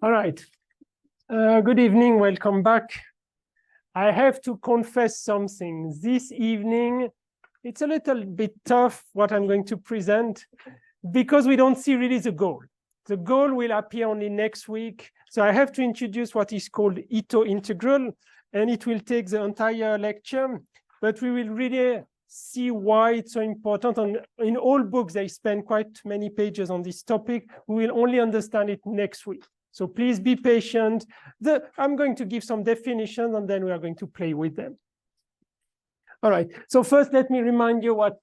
All right. Good evening. Welcome back. I have to confess something. This evening, it's a little bit tough what I'm going to present because we don't see really the goal. The goal will appear only next week. So I have to introduce what is called Ito integral, and it will take the entire lecture, but we will really see why it's so important. And in all books, they spend quite many pages on this topic. We will only understand it next week. So please be patient. I'm going to give some definitions, and then we are going to play with them. All right. So first, let me remind you what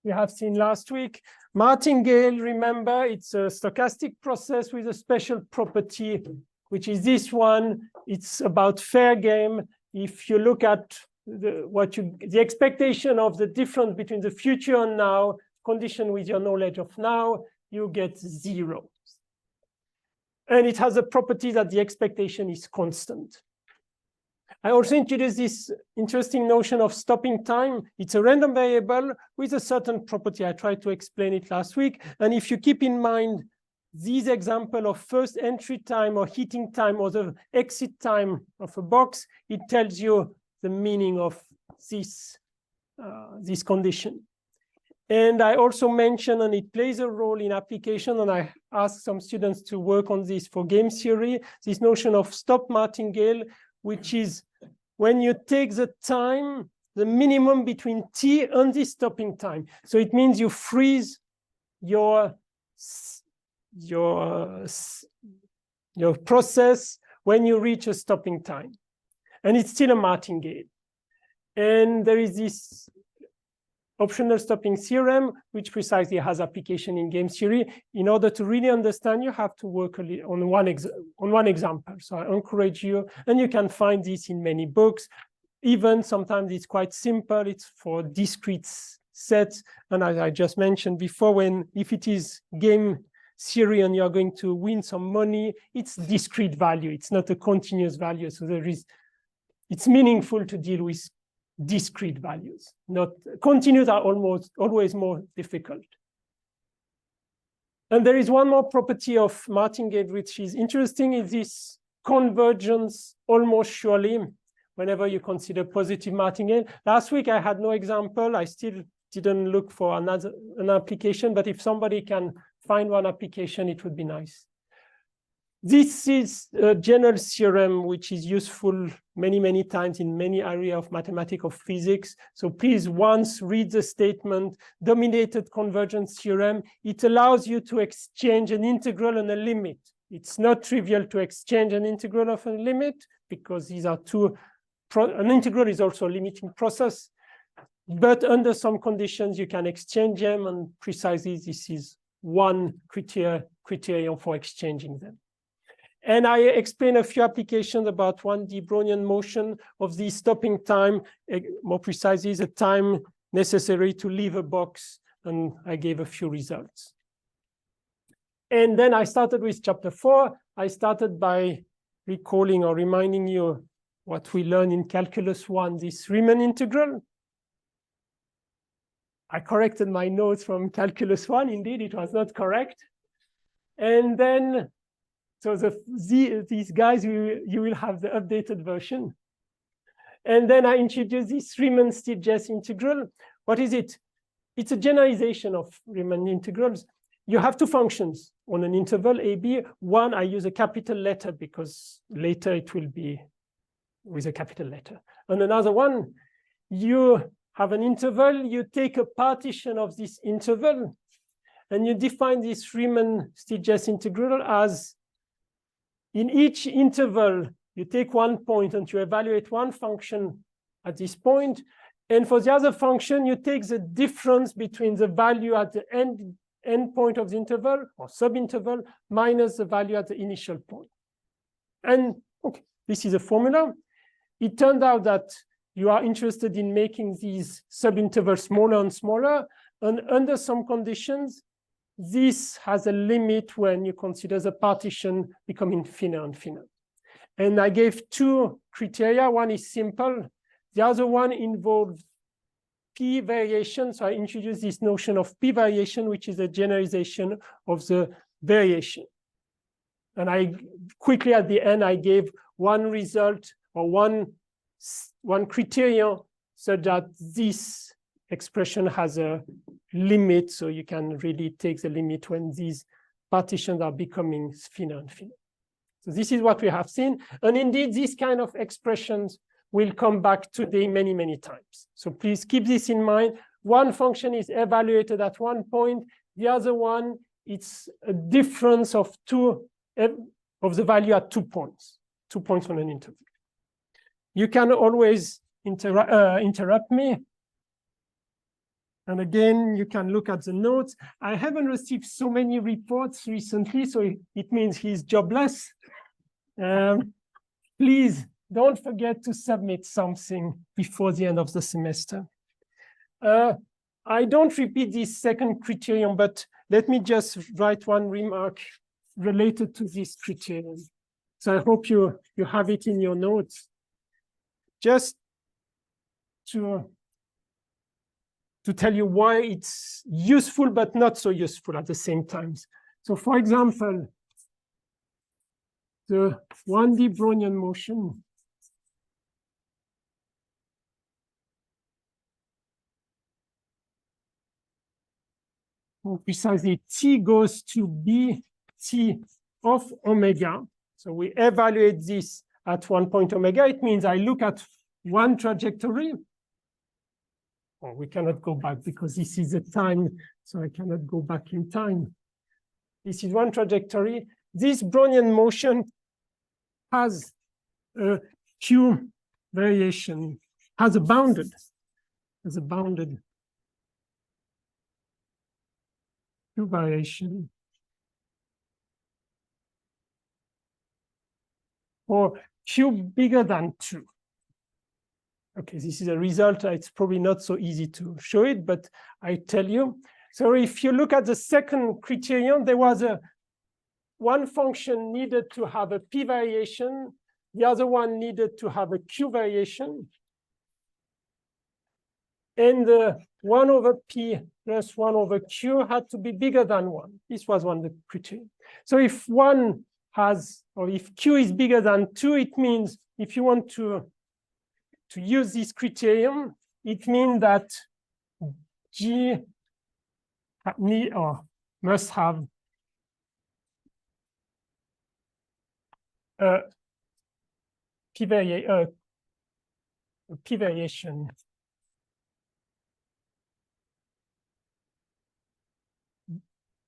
we have seen last week. Martingale, remember, it's a stochastic process with a special property, which is this one. It's about fair game. If you look at the expectation of the difference between the future and now, condition with your knowledge of now, you get 0. And it has a property that the expectation is constant. I also introduced this interesting notion of stopping time. It's a random variable with a certain property. I tried to explain it last week. And if you keep in mind these example of first entry time or heating time or the exit time of a box, it tells you the meaning of this condition. And I also mentioned, and it plays a role in application, and I asked some students to work on this for game theory, this notion of stop martingale, which is when you take the time, the minimum between t and the stopping time. So it means you freeze your process when you reach a stopping time. And it's still a martingale. And there is this optional stopping theorem, which precisely has application in game theory. In order to really understand, you have to work on one example. So I encourage you, and you can find this in many books. Even sometimes it's quite simple. It's for discrete sets. And as I just mentioned before, if it is game theory and you're going to win some money, it's discrete value. It's not a continuous value. So it's meaningful to deal with discrete values. Not continuous are always more difficult. And there is one more property of martingale which is interesting, is this convergence almost surely whenever you consider positive martingale. Last week I had no example. I still didn't look for an application, but if somebody can find one application, it would be nice. This is a general theorem which is useful many, many times in many areas of mathematics or physics. So please once read the statement, dominated convergence theorem. It allows you to exchange an integral and a limit. It's not trivial to exchange an integral of a limit because these are an integral is also a limiting process. But under some conditions, you can exchange them, and precisely this is one criterion for exchanging them. And I explained a few applications about 1D Brownian motion of the stopping time, more precisely the time necessary to leave a box, and I gave a few results. And then I started with chapter 4. I started by recalling or reminding you what we learned in Calculus 1, this Riemann integral. I corrected my notes from Calculus 1. Indeed, it was not correct. And then so these guys, you will have the updated version. And then I introduced this Riemann-Stieltjes integral. What is it? It's a generalization of Riemann integrals. You have two functions on an interval, AB. One, I use a capital letter because later it will be with a capital letter. And another one, you have an interval, you take a partition of this interval, and you define this Riemann-Stieltjes integral as in each interval, you take one point and you evaluate one function at this point. And for the other function, you take the difference between the value at the end point of the interval or subinterval minus the value at the initial point. And okay, this is a formula. It turned out that you are interested in making these subintervals smaller and smaller. And under some conditions, this has a limit when you consider the partition becoming thinner and thinner. And I gave two criteria. One is simple. The other one involves p variation. So I introduced this notion of p variation, which is a generalization of the variation. And I quickly at the end, I gave one result or one criterion so that this expression has a limit. So you can really take the limit when these partitions are becoming thinner and thinner. So this is what we have seen. And indeed, these kind of expressions will come back today many, many times. So please keep this in mind. One function is evaluated at one point. The other one, it's a difference of the value at 2 points, 2 points on an interval. You can always interrupt me. And again, you can look at the notes. I haven't received so many reports recently, so it means he's jobless. Please don't forget to submit something before the end of the semester. I don't repeat this second criterion, but let me just write one remark related to this criterion. So I hope you have it in your notes. Just to tell you why it's useful, but not so useful at the same time. So for example, the 1D Brownian motion more precisely, t goes to bt of omega. So we evaluate this at 1 point omega. It means I look at one trajectory. Oh, we cannot go back because this is a time, so I cannot go back in time. This is one trajectory. This Brownian motion has a q variation, has a bounded q variation for q bigger than 2. Okay, this is a result. It's probably not so easy to show it, but I tell you. So if you look at the second criterion, there was one function needed to have a p variation. The other one needed to have a q variation. And the 1 over p plus 1 over q had to be bigger than 1. This was one of the criterion. So if one has, or if q is bigger than 2, it means if you want to use this criterion, it means that G must have a p variation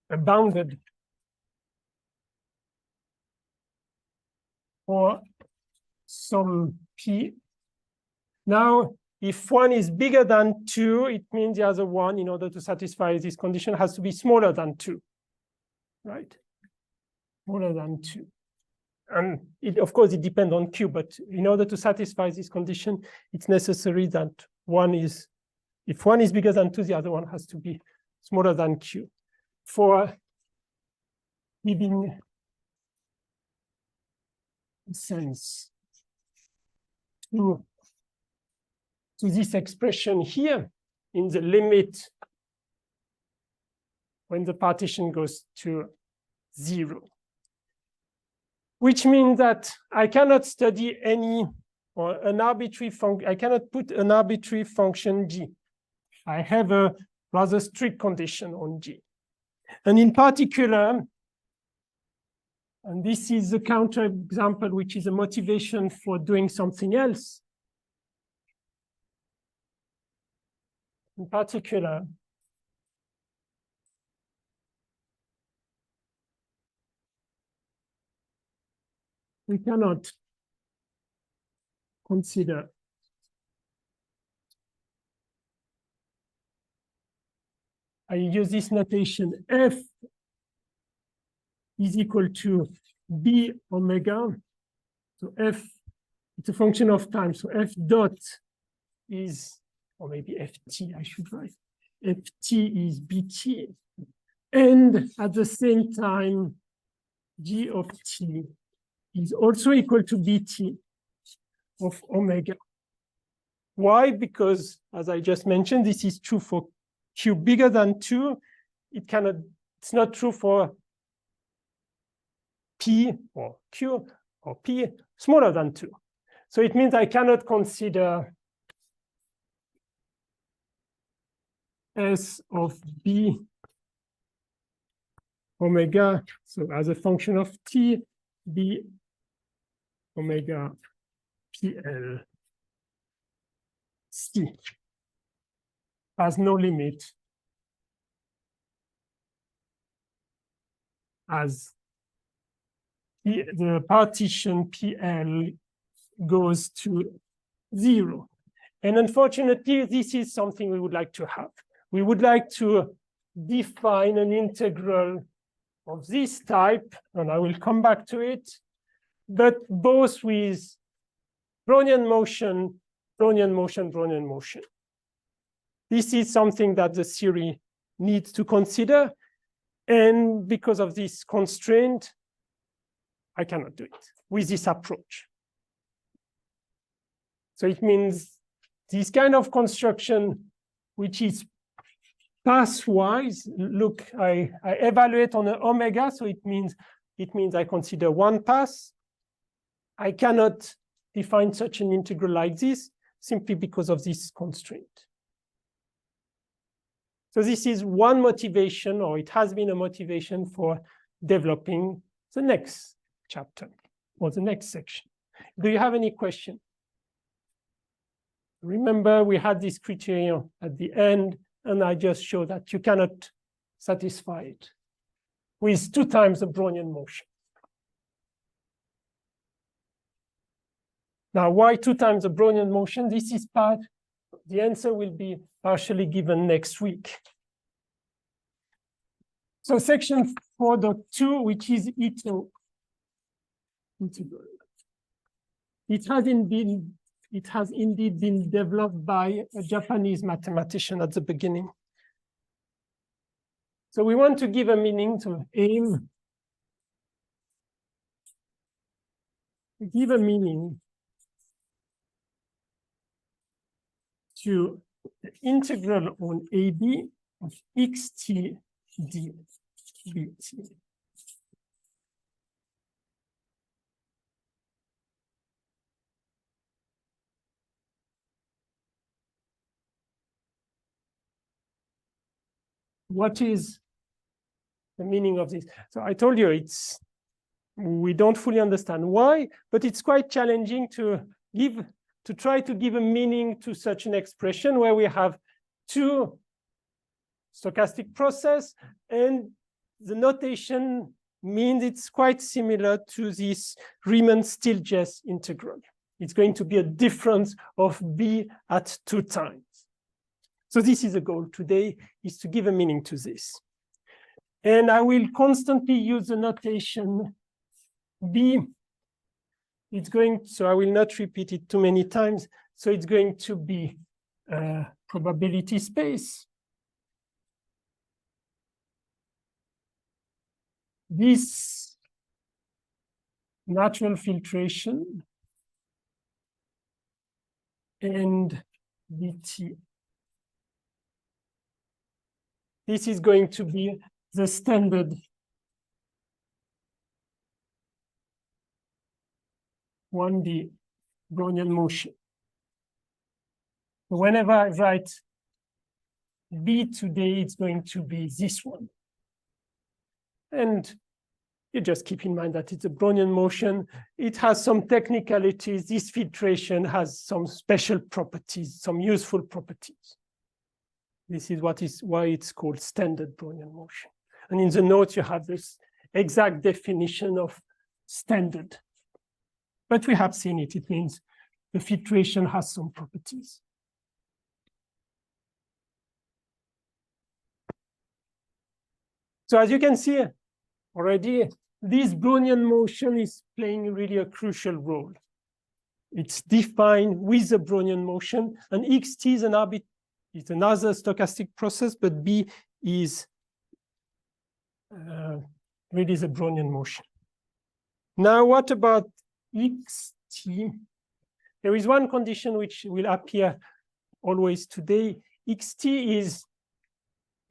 bounded for some p. Now, if 1 is bigger than 2, it means the other one, in order to satisfy this condition, has to be smaller than 2, right? Smaller than 2. And of course, it depends on q, but in order to satisfy this condition, it's necessary that if 1 is bigger than 2, the other one has to be smaller than q. For giving sense to this expression here in the limit when the partition goes to 0. Which means that I cannot study an arbitrary function. I cannot put an arbitrary function g. I have a rather strict condition on g. And in particular, and this is a counterexample, which is a motivation for doing something else. In particular, we cannot consider I use this notation f is equal to b omega. So f, it's a function of time. So f dot is, or maybe ft, I should write. Ft is bt. And at the same time, g of t is also equal to bt of omega. Why? Because, as I just mentioned, this is true for q bigger than 2. It's not true for P or Q or P smaller than 2. So it means I cannot consider S of B omega, so as a function of T, B omega PL C has no limit as the partition PL goes to 0. And unfortunately, this is something we would like to have. We would like to define an integral of this type, and I will come back to it, but both with Brownian motion, Brownian motion, Brownian motion. This is something that the theory needs to consider. And because of this constraint, I cannot do it with this approach. So it means this kind of construction, which is pathwise, look, I evaluate on an omega, so it means I consider one path. I cannot define such an integral like this simply because of this constraint. So this is one motivation, or it has been a motivation for developing the next chapter or the next section. Do you have any question? Remember, we had this criterion at the end, and I just showed that you cannot satisfy it with 2 times the Brownian motion. Now, why 2 times the Brownian motion? This is part. The answer will be partially given next week. So section 4.2, which is Ito integral. It has indeed been developed by a Japanese mathematician at the beginning. So we want to give a meaning to aim. Give a meaning to the integral on AB of xt dbt. What is the meaning of this? So I told you we don't fully understand why, but it's quite challenging to try to give a meaning to such an expression where we have 2 stochastic process, and the notation means it's quite similar to this Riemann-Stieltjes integral. It's going to be a difference of B at 2 times. So this is the goal today, is to give a meaning to this. And I will constantly use the notation B. So I will not repeat it too many times. So it's going to be a probability space. This natural filtration and dt. This is going to be the standard (1D) Brownian motion. Whenever I write B today, it's going to be this one. And you just keep in mind that it's a Brownian motion. It has some technicalities. This filtration has some special properties, some useful properties. This is why it's called standard Brownian motion. And in the notes, you have this exact definition of standard. But we have seen it. It means the filtration has some properties. So as you can see already, this Brownian motion is playing really a crucial role. It's defined with the Brownian motion, and xt is another stochastic process, but B is really the Brownian motion. Now, what about xt? There is one condition which will appear always today. Xt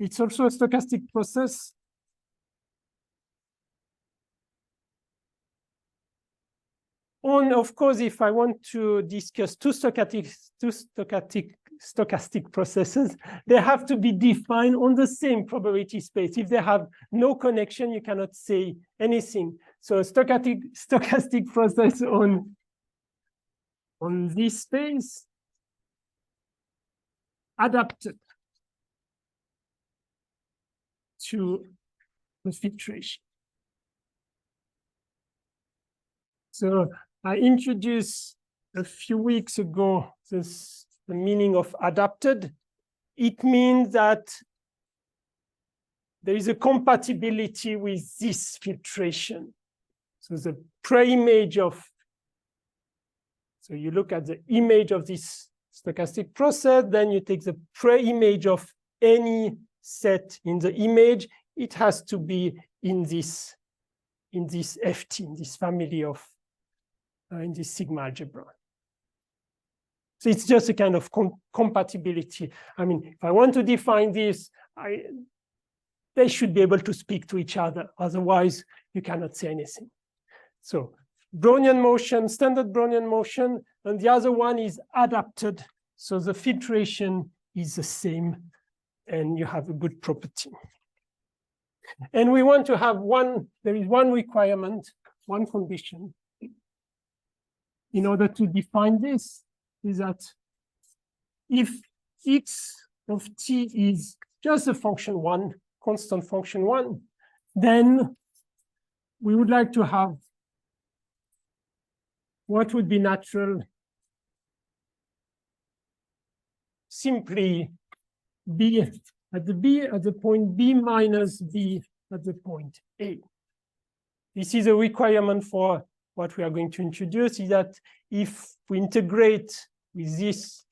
it's also a stochastic process. Then, of course, if I want to discuss two stochastic processes, they have to be defined on the same probability space. If they have no connection, you cannot say anything. So a stochastic process on this space adapted to the filtration. So I introduced a few weeks ago the meaning of adapted. It means that there is a compatibility with this filtration. So the pre-image of, so you look at the image of this stochastic process, then you take the pre-image of any set in the image. It has to be in this FT, in this family of, in this sigma algebra. So it's just a kind of compatibility. I mean, if I want to define this, they should be able to speak to each other. Otherwise, you cannot say anything. So Brownian motion, standard Brownian motion, and the other one is adapted. So the filtration is the same, and you have a good property. And we want to have there is one requirement, one condition. In order to define this, is that if x of t is just a function 1, constant function 1, then we would like to have what would be natural, simply b at the point b minus b at the point a. This is a requirement for what we are going to introduce, is that if we integrate with this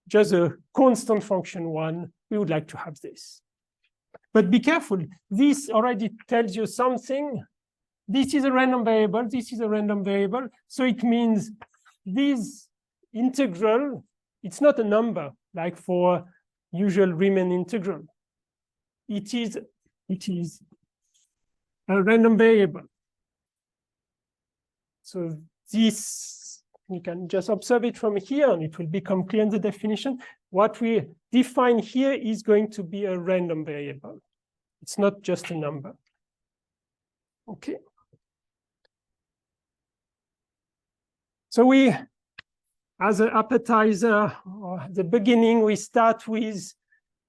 just a constant function 1, we would like to have this. But be careful, this already tells you something. This is a random variable, this is a random variable. So it means this integral, it's not a number like for usual Riemann integral. It is a random variable. So this, you can just observe it from here, and it will become clear in the definition. What we define here is going to be a random variable. It's not just a number. Okay. So we, as an appetizer, or at the beginning, we start with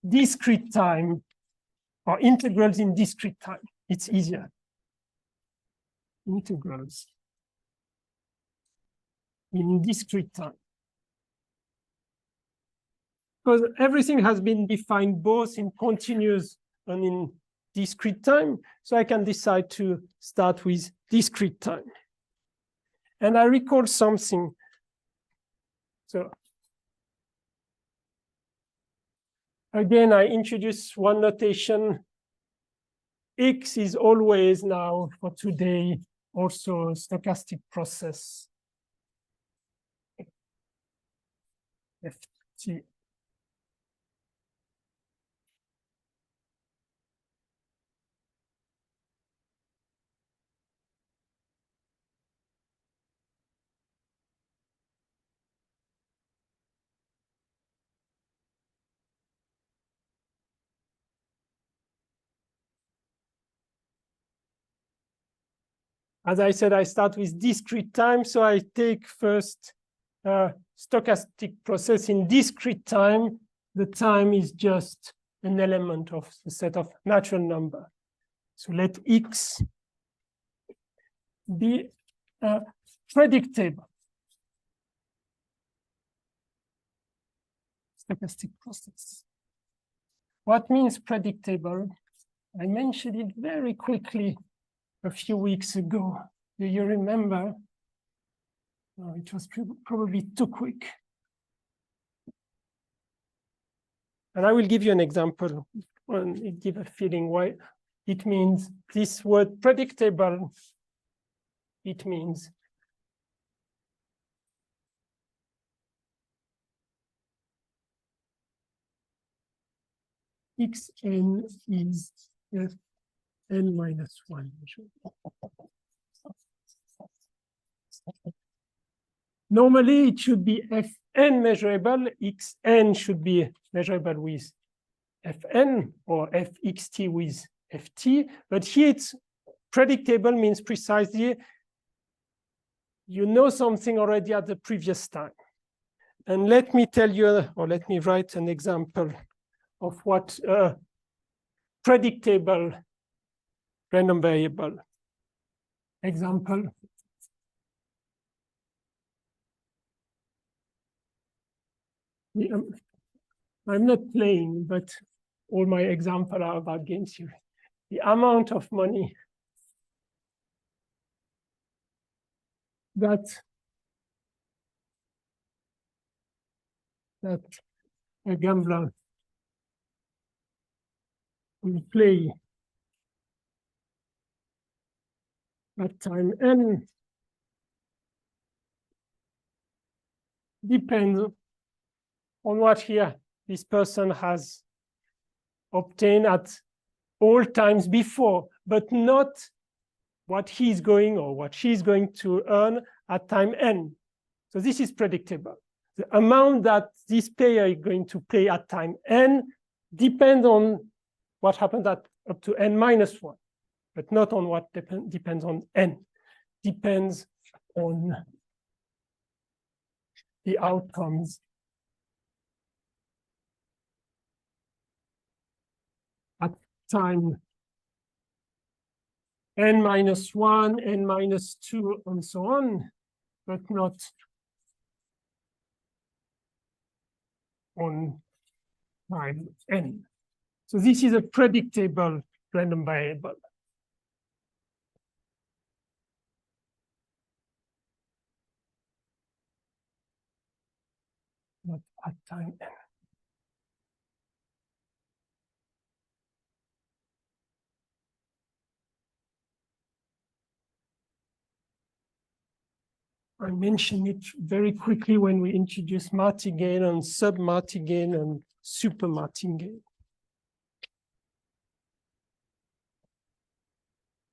discrete time, or integrals in discrete time. It's easier. Integrals in discrete time. Because everything has been defined both in continuous and in discrete time, so I can decide to start with discrete time. And I recall something. So again, I introduce one notation. X is always now, for today, also a stochastic process. FT. As I said, I start with discrete time. So I take first stochastic process in discrete time. The time is just an element of the set of natural number. So let X be a predictable stochastic process. What means predictable? I mentioned it very quickly a few weeks ago. Do you remember? Oh, it was probably too quick. And I will give you an example and it give a feeling why it means this word predictable. It means xn is n minus 1. Normally, it should be Fn measurable. Xn should be measurable with Fn or Fxt with Ft. But here it's predictable, means precisely you know something already at the previous time. And let me tell you, or let me write an example of what predictable random variable example. I'm not playing, but all my examples are about game theory. The amount of money that a gambler will play at time n depends on what here this person has obtained at all times before, but not what he's going or what she's going to earn at time n. So this is predictable. The amount that this player is going to play at time n depends on what happens at up to n minus 1, but not on what depends on n. Depends on the outcomes at time n minus 1, n minus 2, and so on, but not on time n. So this is a predictable random variable. Not at time n. I mentioned it very quickly when we introduced martingale and sub-martingale and super-martingale.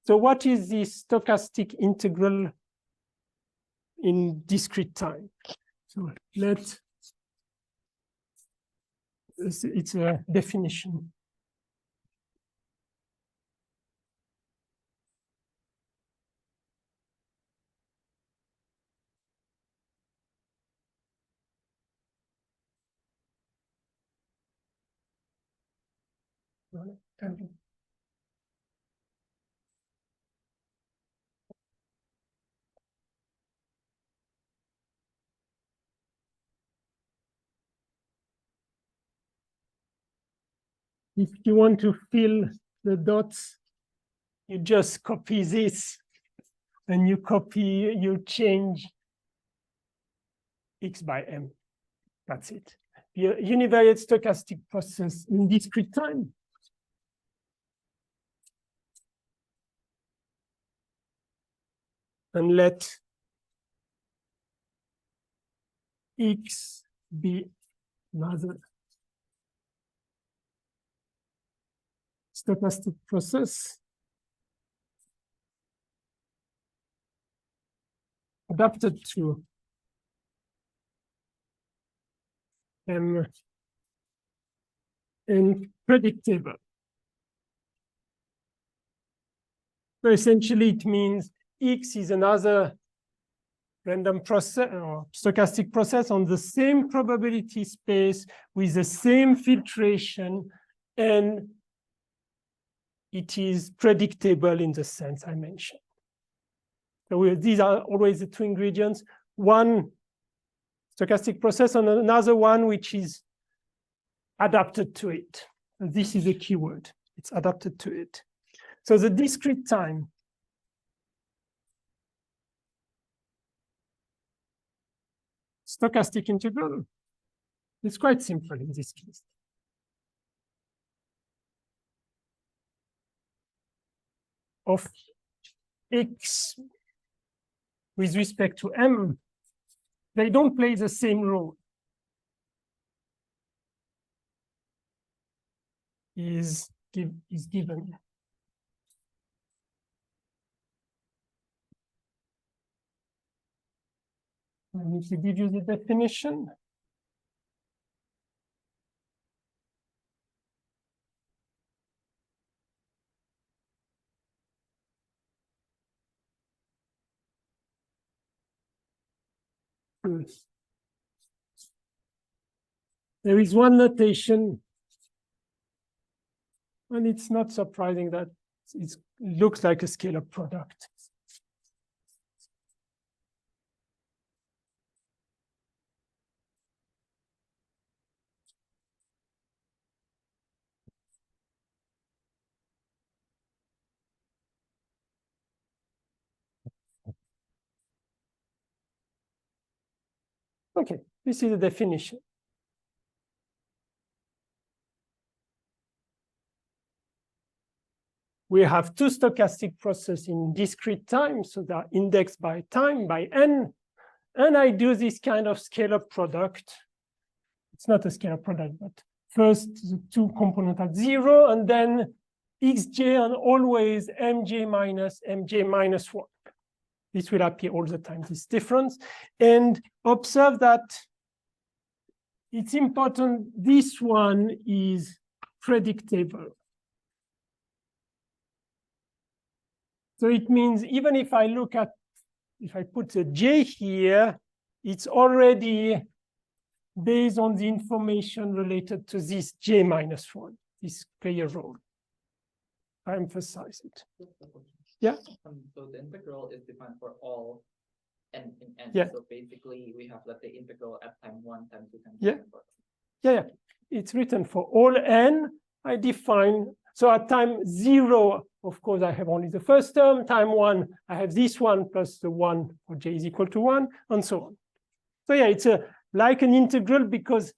So what is the stochastic integral in discrete time? So it's a definition. If you want to fill the dots, you just copy this and you change x by m. That's it. The univariate stochastic process in discrete time. And let x be another stochastic process adapted to m and predictable. So essentially it means x is another random process or stochastic process on the same probability space with the same filtration, and it is predictable in the sense I mentioned. So these are always the two ingredients: one stochastic process and another one which is adapted to it. And this is a keyword. It's adapted to it. So the discrete time stochastic integral is quite simple in this case. Of x with respect to m, they don't play the same role. Is given. I need to give you the definition. There is one notation, and it's not surprising that it looks like a scalar product. Okay, this is the definition. We have two stochastic processes in discrete time, so they are indexed by time, by n, and I do this kind of scalar product. It's not a scalar product, but first the two components at 0, and then xj and always mj minus 1. This will appear all the time, this difference. And observe that it's important, this one is predictable. So it means even if I look at, if I put a j here, it's already based on the information related to this j minus 1. This play a role. I emphasize it. Yeah. So the integral is defined for all n in n. Yeah. So basically we have, let's say, integral at time 1, time 2, time 3. Yeah. Yeah. It's written for all n. I define, so at time 0, of course, I have only the first term. Time 1, I have this one plus the 1 for j is equal to 1, and so on. So yeah, it's like an integral because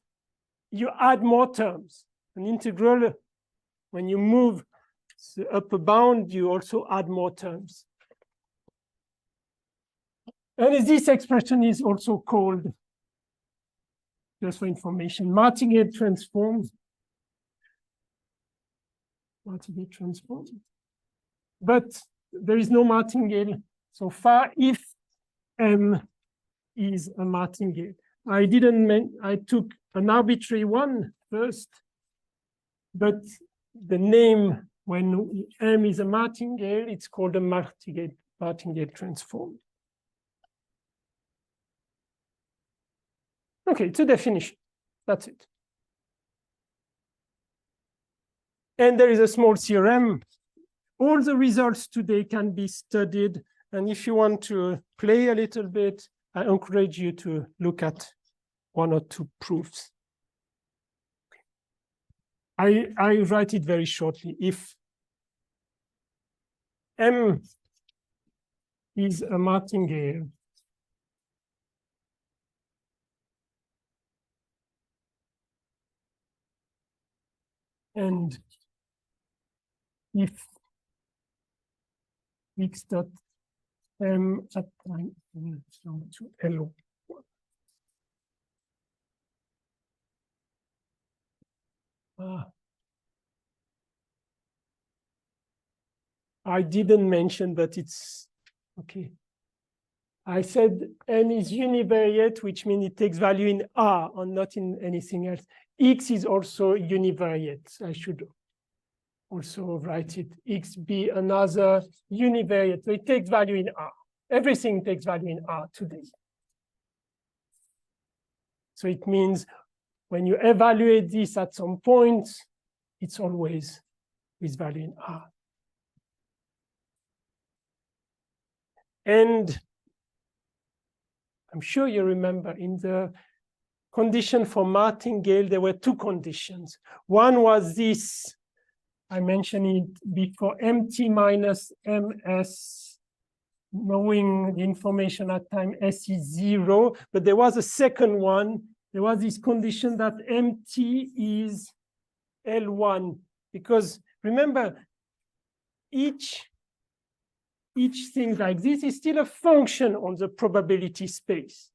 you add more terms. An integral, when you move the upper bound, you also add more terms. And this expression is also called, just for information, martingale transform. Martingale transform. But there is no martingale so far if M is a martingale. I took an arbitrary one first, but the name when M is a martingale, it's called a martingale transform. Okay, it's a definition. That's it. And there is a small theorem. All the results today can be studied. And if you want to play a little bit, I encourage you to look at one or two proofs. I write it very shortly. If M is a martingale, and if x dot M at time to L1. I didn't mention, but it's okay. I said M is univariate, which means it takes value in R and not in anything else. X is also univariate. I should also write it. X be another univariate. So it takes value in R. Everything takes value in R today. So it means when you evaluate this at some point, it's always with value in R. And I'm sure you remember in the condition for martingale, there were two conditions. One was this, I mentioned it before, MT minus MS, knowing the information at time S is 0. But there was a second one. There was this condition that MT is L1. Because remember, each thing like this is still a function on the probability space.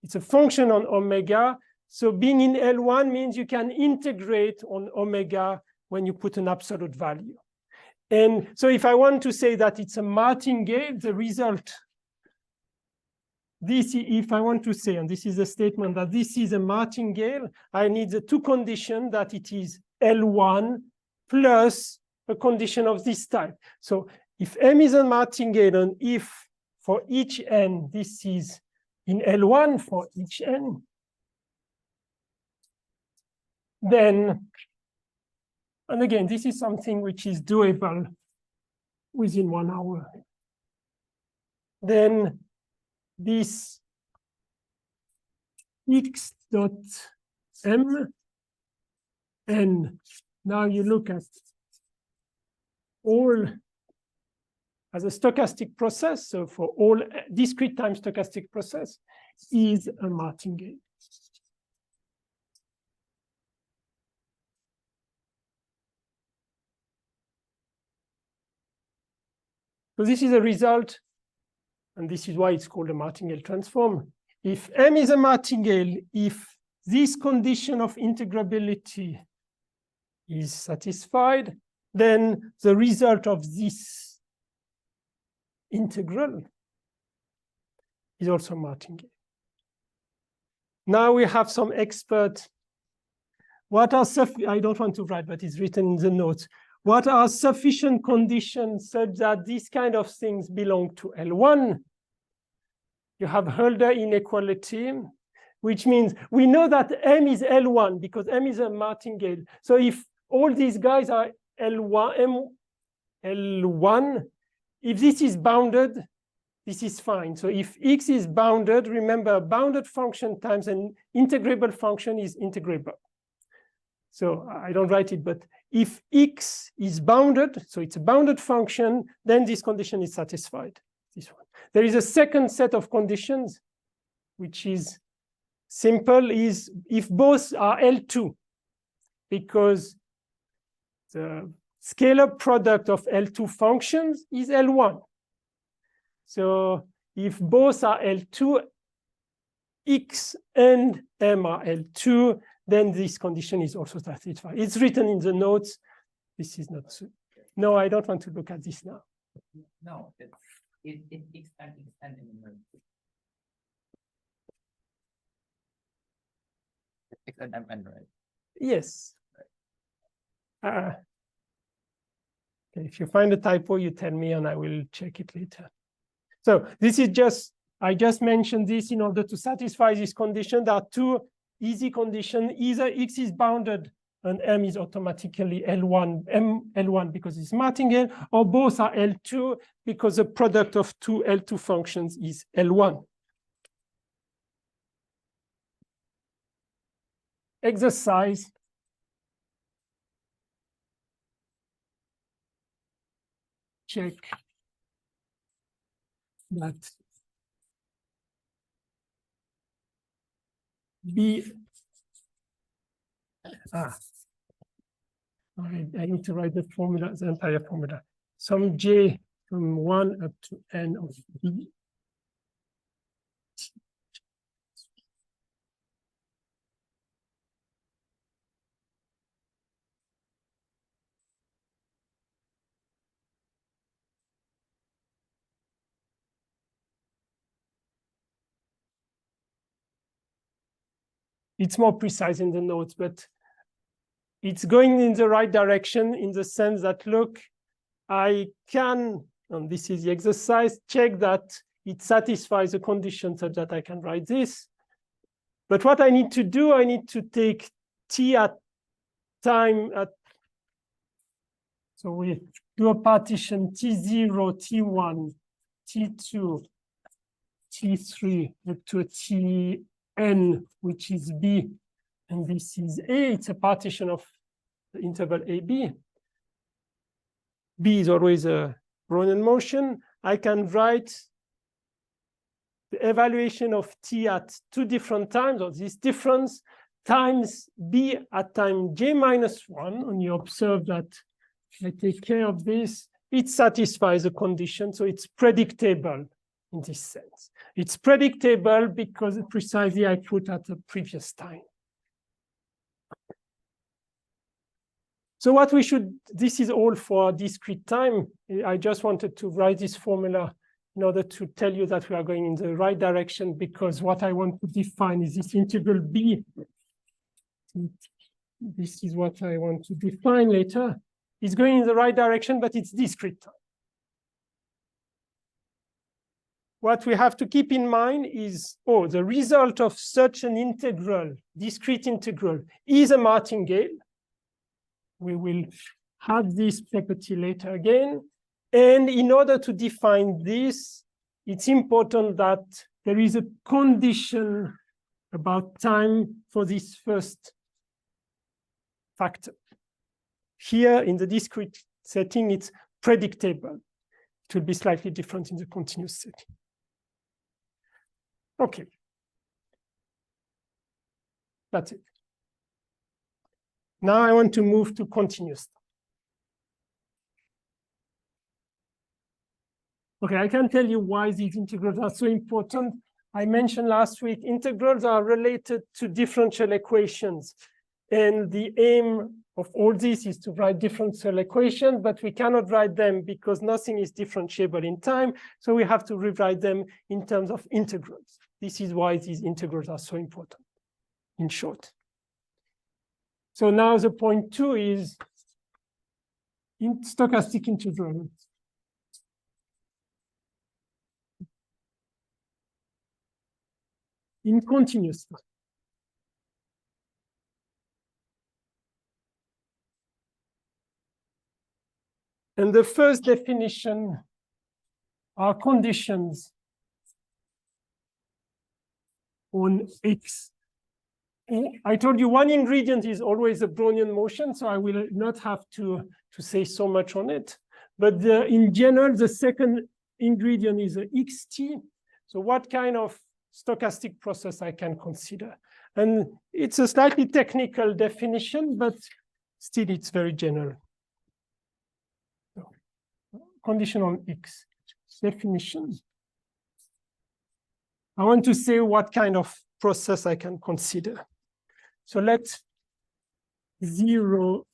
It's a function on omega. So being in L1 means you can integrate on omega when you put an absolute value. And so if I want to say that it's a martingale, the result this, if I want to say, and this is a statement that this is a martingale, I need the two conditions that it is L1 plus a condition of this type. So if M is a martingale, and if for each n, this is in L1 for each n, then, and again, this is something which is doable within 1 hour. Then this x dot m, and now you look at all as a stochastic process, so for all discrete time stochastic process is a martingale. So this is a result, and this is why it's called a martingale transform. If M is a martingale, if this condition of integrability is satisfied, then the result of this integral is also martingale. Now we have some expert. What are I don't want to write, but it's written in the notes. What are sufficient conditions such that these kind of things belong to L1? You have Hölder inequality, which means we know that M is L1 because M is a martingale. So if all these guys are L1, if this is bounded, this is fine. So if x is bounded, remember a bounded function times an integrable function is integrable. So I don't write it, but if x is bounded, so it's a bounded function, then this condition is satisfied. This one. There is a second set of conditions, which is simple, is if both are L2, because the scalar product of L2 functions is L1. So if both are L2, x and m are L2, then this condition is also satisfied. It's written in the notes. This is not so. No, I don't want to look at this now. No, it's x and in the notes. X and m, right? Yes. Okay, if you find a typo, you tell me and I will check it later. So this is just, I just mentioned this in order to satisfy this condition. There are two easy conditions. Either x is bounded and m is automatically L1, m L1 because it's martingale, or both are L2 because the product of two L2 functions is L1. Exercise. Check that B. I need to write the formula, the entire formula. Some J from 1 up to n of B. It's more precise in the notes, but it's going in the right direction in the sense that, look, I can, and this is the exercise, check that it satisfies the condition such that I can write this. But what I need to do, I need to take t at time at, so we do a partition t0, t1, t2, t3 up to tn, which is b, and this is a. It's a partition of the interval ab. B is always a Brownian motion. I can write the evaluation of t at two different times, or this difference, times b at time j minus 1, and you observe that if I take care of this, it satisfies the condition, so it's predictable in this sense. It's predictable because precisely I put at the previous time. So what we should, this is all for discrete time. I just wanted to write this formula in order to tell you that we are going in the right direction, because what I want to define is this integral b. This is what I want to define later. It's going in the right direction, but it's discrete time. What we have to keep in mind is, oh, the result of such an integral, discrete integral, is a martingale. We will have this property later again. And in order to define this, it's important that there is a condition about time for this first factor. Here in the discrete setting, it's predictable. It will be slightly different in the continuous setting. Okay. That's it. Now I want to move to continuous. Okay, I can tell you why these integrals are so important. I mentioned last week, integrals are related to differential equations. And the aim of all this is to write differential equations, but we cannot write them because nothing is differentiable in time. So we have to rewrite them in terms of integrals. This is why these integrals are so important, in short. So now the point 2 is in stochastic integral. In continuous. And the first definition are conditions on X. I told you one ingredient is always a Brownian motion, so I will not have to say so much on it. But in general, the second ingredient is a xt. So what kind of stochastic process I can consider? And it's a slightly technical definition, but still it's very general. So, condition on X, definition. I want to say what kind of process I can consider. So let 0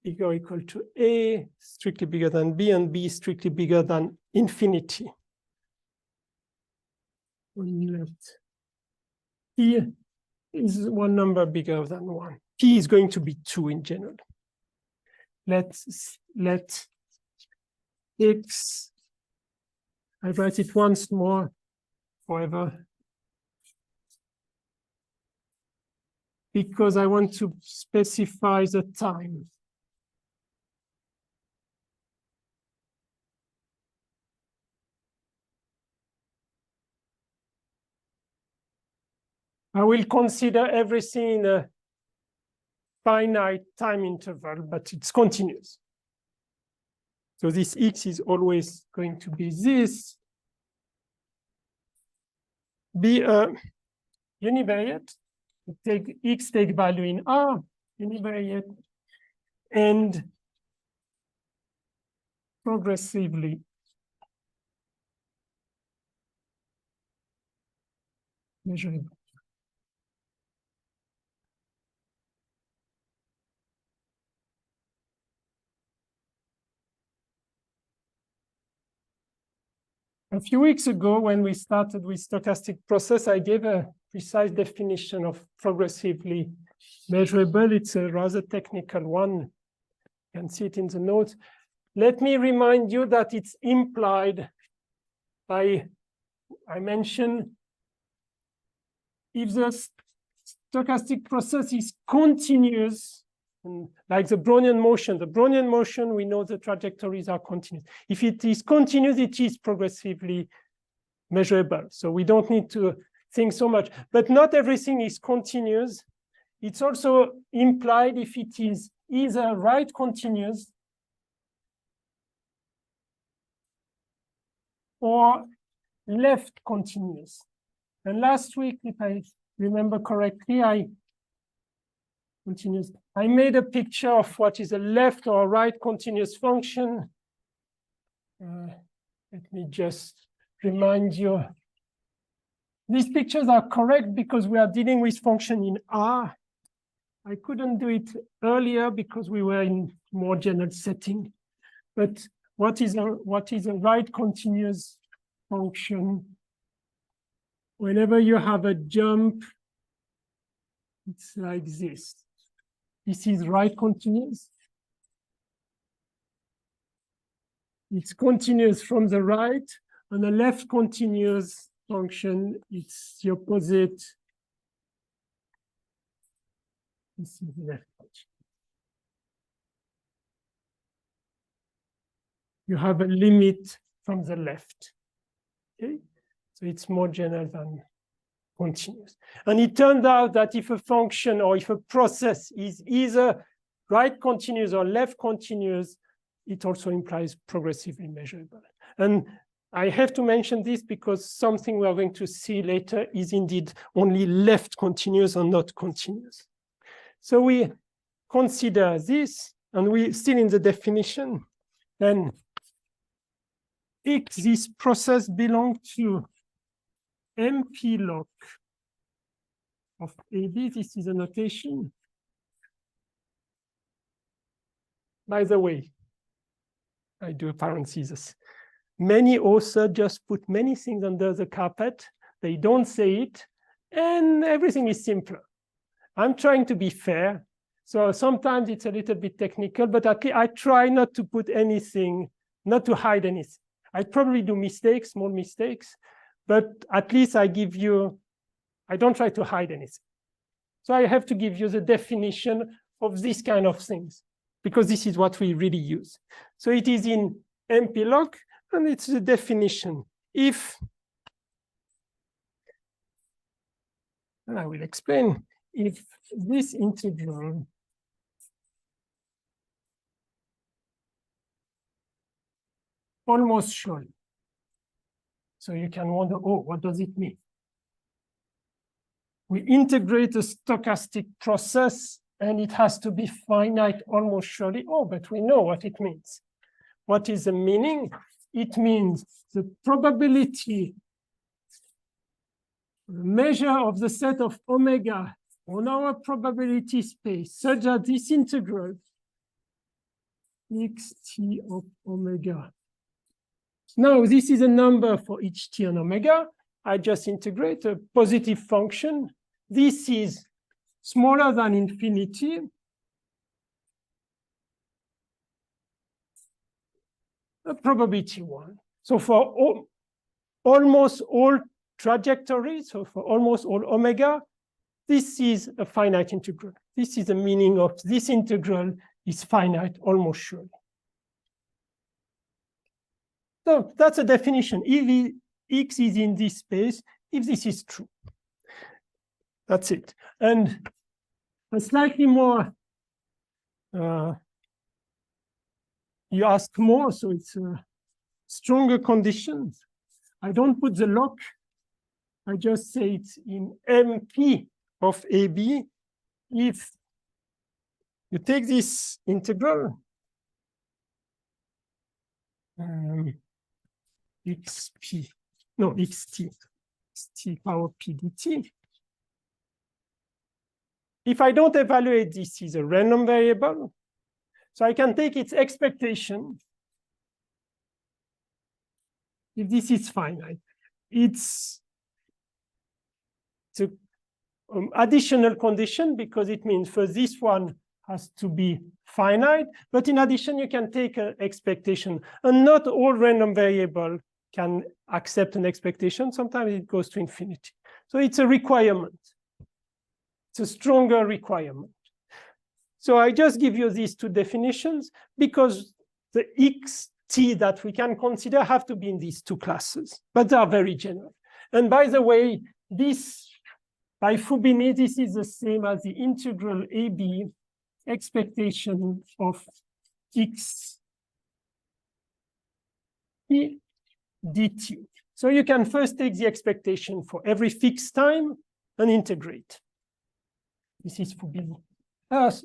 bigger or equal to A, strictly bigger than B, and B strictly bigger than infinity. Let P is one number bigger than 1. P is going to be 2 in general. Let X, I write it once more, forever, because I want to specify the time. I will consider everything in a finite time interval, but it's continuous. So this X is always going to be this. Be a univariate. Take X, take value in R, univariate, and progressively measurable. A few weeks ago, when we started with stochastic process, I gave a precise definition of progressively measurable. It's a rather technical one. You can see it in the notes. Let me remind you that it's implied by, I mentioned, if the stochastic process is continuous, like the Brownian motion, we know the trajectories are continuous. If it is continuous, it is progressively measurable. So we don't need to think so much. But not everything is continuous. It's also implied if it is either right continuous or left continuous. And last week, if I remember correctly, I made a picture of what is a left or a right continuous function. Let me just remind you. These pictures are correct because we are dealing with function in R. I couldn't do it earlier because we were in more general setting. But what is a right continuous function? Whenever you have a jump, it's like this. This is right continuous. It's continuous from the right, and the left continuous function, it's the opposite. This is the left function. You have a limit from the left. Okay? So it's more general than continuous. And it turned out that if a function or if a process is either right continuous or left continuous, it also implies progressively measurable. And I have to mention this because something we are going to see later is indeed only left continuous or not continuous. So we consider this, and we still in the definition, then if this process belongs to MP log of AB, this is a notation. By the way, I do a parenthesis. Many authors just put many things under the carpet. They don't say it, and everything is simpler. I'm trying to be fair. So sometimes it's a little bit technical, but I try not to put anything, not to hide anything. I probably do mistakes, small mistakes, but at least I don't try to hide anything. So I have to give you the definition of this kind of things, because this is what we really use. So it is in MP log, and it's the definition. If, and I will explain, if this integral almost surely, so you can wonder, oh, what does it mean? We integrate a stochastic process, and it has to be finite almost surely. Oh, but we know what it means. What is the meaning? It means the probability, the measure of the set of omega on our probability space, such that this integral xt of omega. Now, this is a number for each t on omega. I just integrate a positive function. This is smaller than infinity. A probability 1. So for almost all trajectories, so for almost all omega, this is a finite integral. This is the meaning of this integral is finite almost surely. So that's a definition. If x is in this space, if this is true. That's it. And a slightly more, you ask more, so it's a stronger condition. I don't put the lock. I just say it's in MP of AB. If you take this integral, xp, no, xt power p dt. If I don't evaluate this as a random variable, so I can take its expectation. If this is finite, it's an additional condition, because it means for this one has to be finite, but in addition, you can take an expectation, and not all random variable can accept an expectation. Sometimes it goes to infinity. So it's a requirement. It's a stronger requirement. So I just give you these two definitions because the xt that we can consider have to be in these two classes, but they are very general. And by the way, this, by Fubini, this is the same as the integral AB expectation of x dt. So you can first take the expectation for every fixed time and integrate. This is Fubini.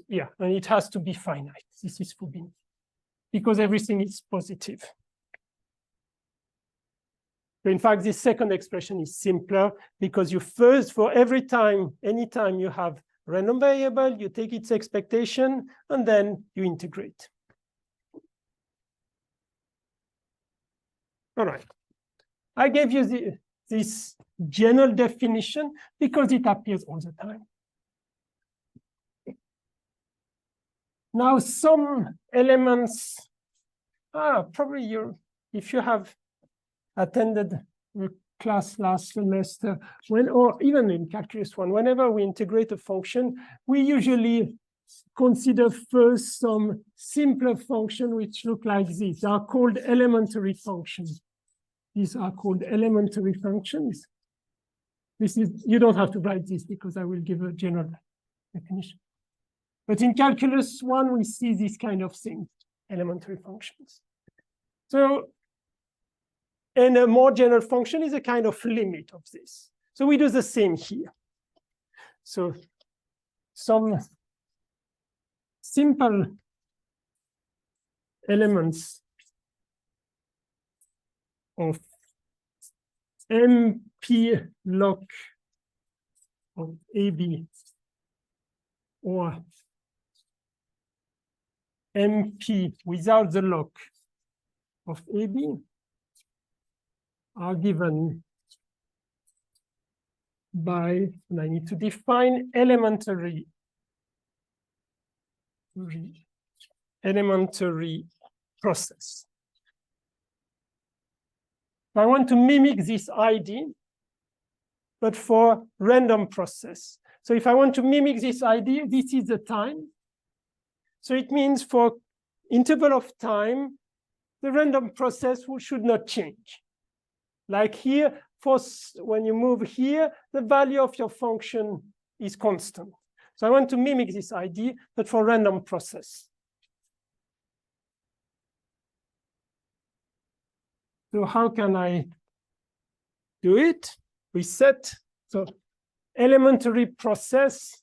Yeah, and it has to be finite. This is Fubini, because everything is positive. So in fact, this second expression is simpler, because you first, for every time, anytime you have random variable, you take its expectation, and then you integrate. All right. I gave you this general definition because it appears all the time. Now, some elements, probably if you have attended the class last semester, or even in Calculus 1, whenever we integrate a function, we usually consider first some simpler functions which look like this. They are called elementary functions. These are called elementary functions. You don't have to write this because I will give a general definition. But in Calculus 1, we see this kind of thing, elementary functions. So, and a more general function is a kind of limit of this. So we do the same here. So some simple elements of MP log of AB or MP without the log of AB are given by, and I need to define elementary process. I want to mimic this ID, but for random process. So if I want to mimic this ID, this is the time. So it means for interval of time, the random process should not change. Like here, when you move here, the value of your function is constant. So I want to mimic this ID, but for random process. So how can I do it? We set, so elementary process,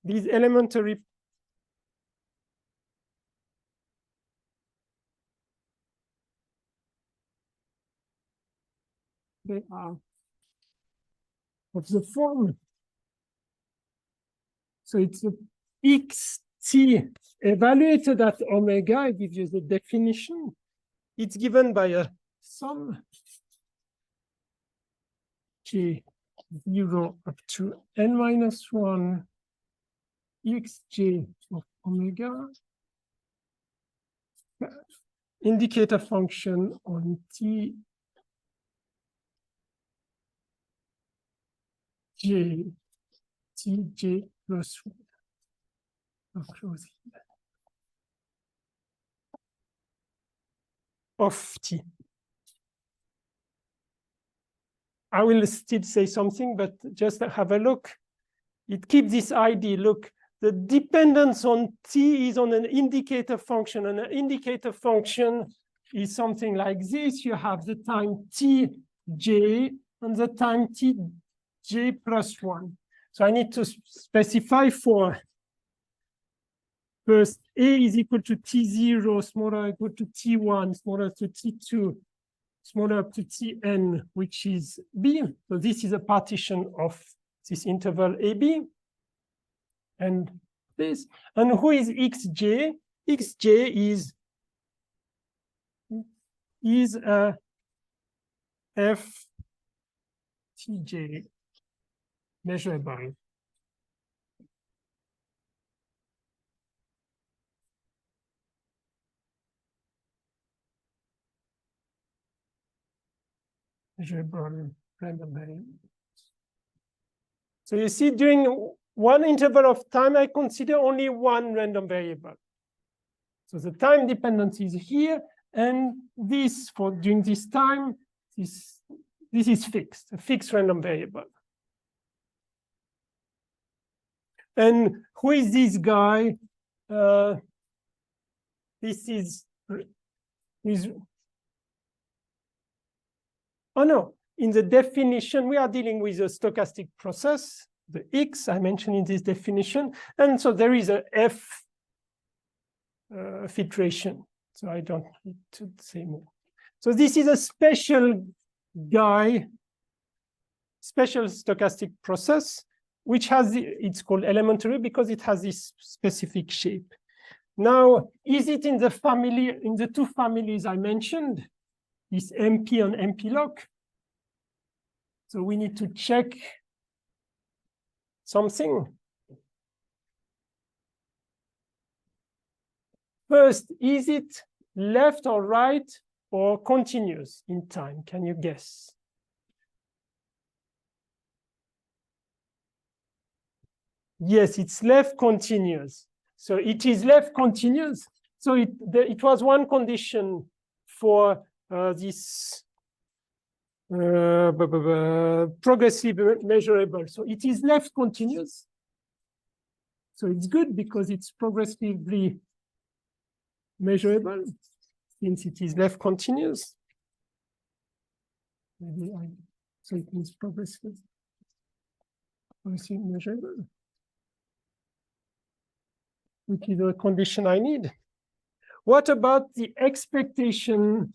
these elementary they are of the form. So it's a xt evaluated at omega. I give you the definition. It's given by a sum k0 up to n-1 xj of omega. Indicate a function on t tj plus 1. Of t. I will still say something, but just have a look. It keeps this ID. Look, the dependence on t is on an indicator function, and an indicator function is something like this. You have the time tj and the time tj plus 1. So I need to specify for first a is equal to t0, smaller equal to t1, smaller to t2, smaller up to tn, which is b. So this is a partition of this interval ab. And this. And who is xj? Xj is a ftj measurable. Measurable random variable. So you see, during one interval of time, I consider only one random variable. So the time dependence is here, and this for during this time, this is fixed, a fixed random variable. And who is this guy? This is oh no, in the definition, we are dealing with a stochastic process, the X I mentioned in this definition. And so there is a F filtration. So I don't need to say more. So this is a special guy, special stochastic process, which has, it's called elementary because it has this specific shape. Now, is it in the family, in the two families I mentioned, this MP and MP log? So we need to check something. First, is it left or right or continuous in time? Can you guess? Yes, it's left continuous. So it is left continuous. So it was one condition for this progressive measurable. So it is left continuous. So it's good because it's progressively measurable since it is left continuous. So it means progressive measurable, which is a condition I need. What about the expectation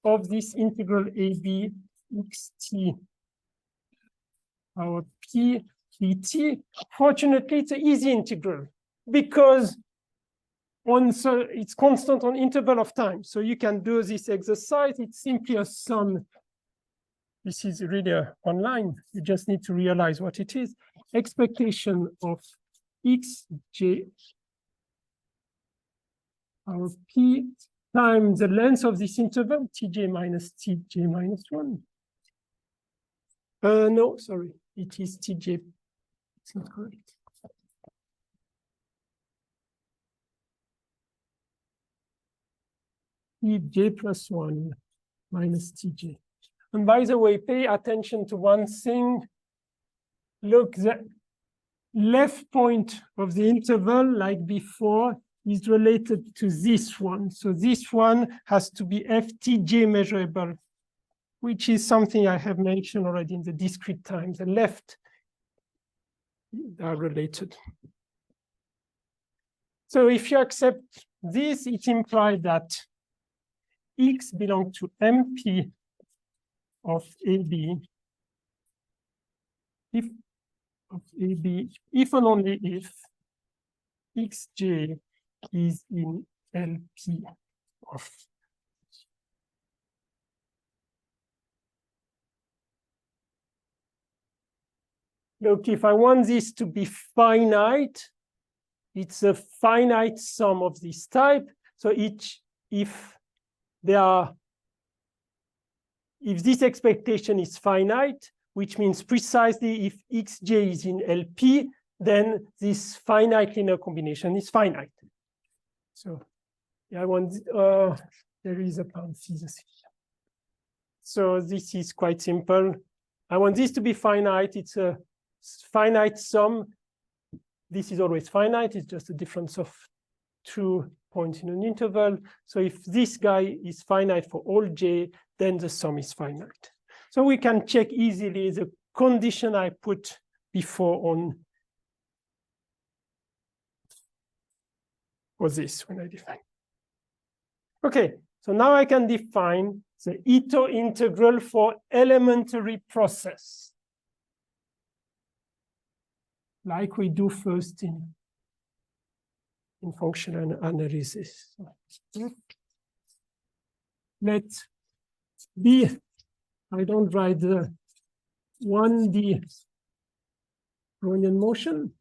of this integral AB xt our p dt? Fortunately, it's an easy integral because so it's constant on interval of time. So you can do this exercise. It's simply a sum. This is really online. You just need to realize what it is. Expectation of xj our p times the length of this interval, tj minus 1. No, sorry, it is tj. It's not correct. tj plus 1 minus tj. And by the way, pay attention to one thing. Look, the left point of the interval, like before, is related to this one. So this one has to be ftj measurable, which is something I have mentioned already in the discrete time. The left are related. So if you accept this, it implies that x belongs to MP of AB if and only if xj is in LP of. Look, if I want this to be finite, it's a finite sum of this type. So if this expectation is finite, which means precisely if xj is in LP, then this finite linear combination is finite. So yeah, I want there is a parenthesis here. So this is quite simple. I want this to be finite. It's a finite sum. This is always finite. It's just a difference of 2 points in an interval. So if this guy is finite for all j, then the sum is finite. So we can check easily the condition I put before on for this when I define. Okay, so now I can define the Ito integral for elementary process, like we do first in functional analysis. Let B, I don't write the 1D Brownian motion.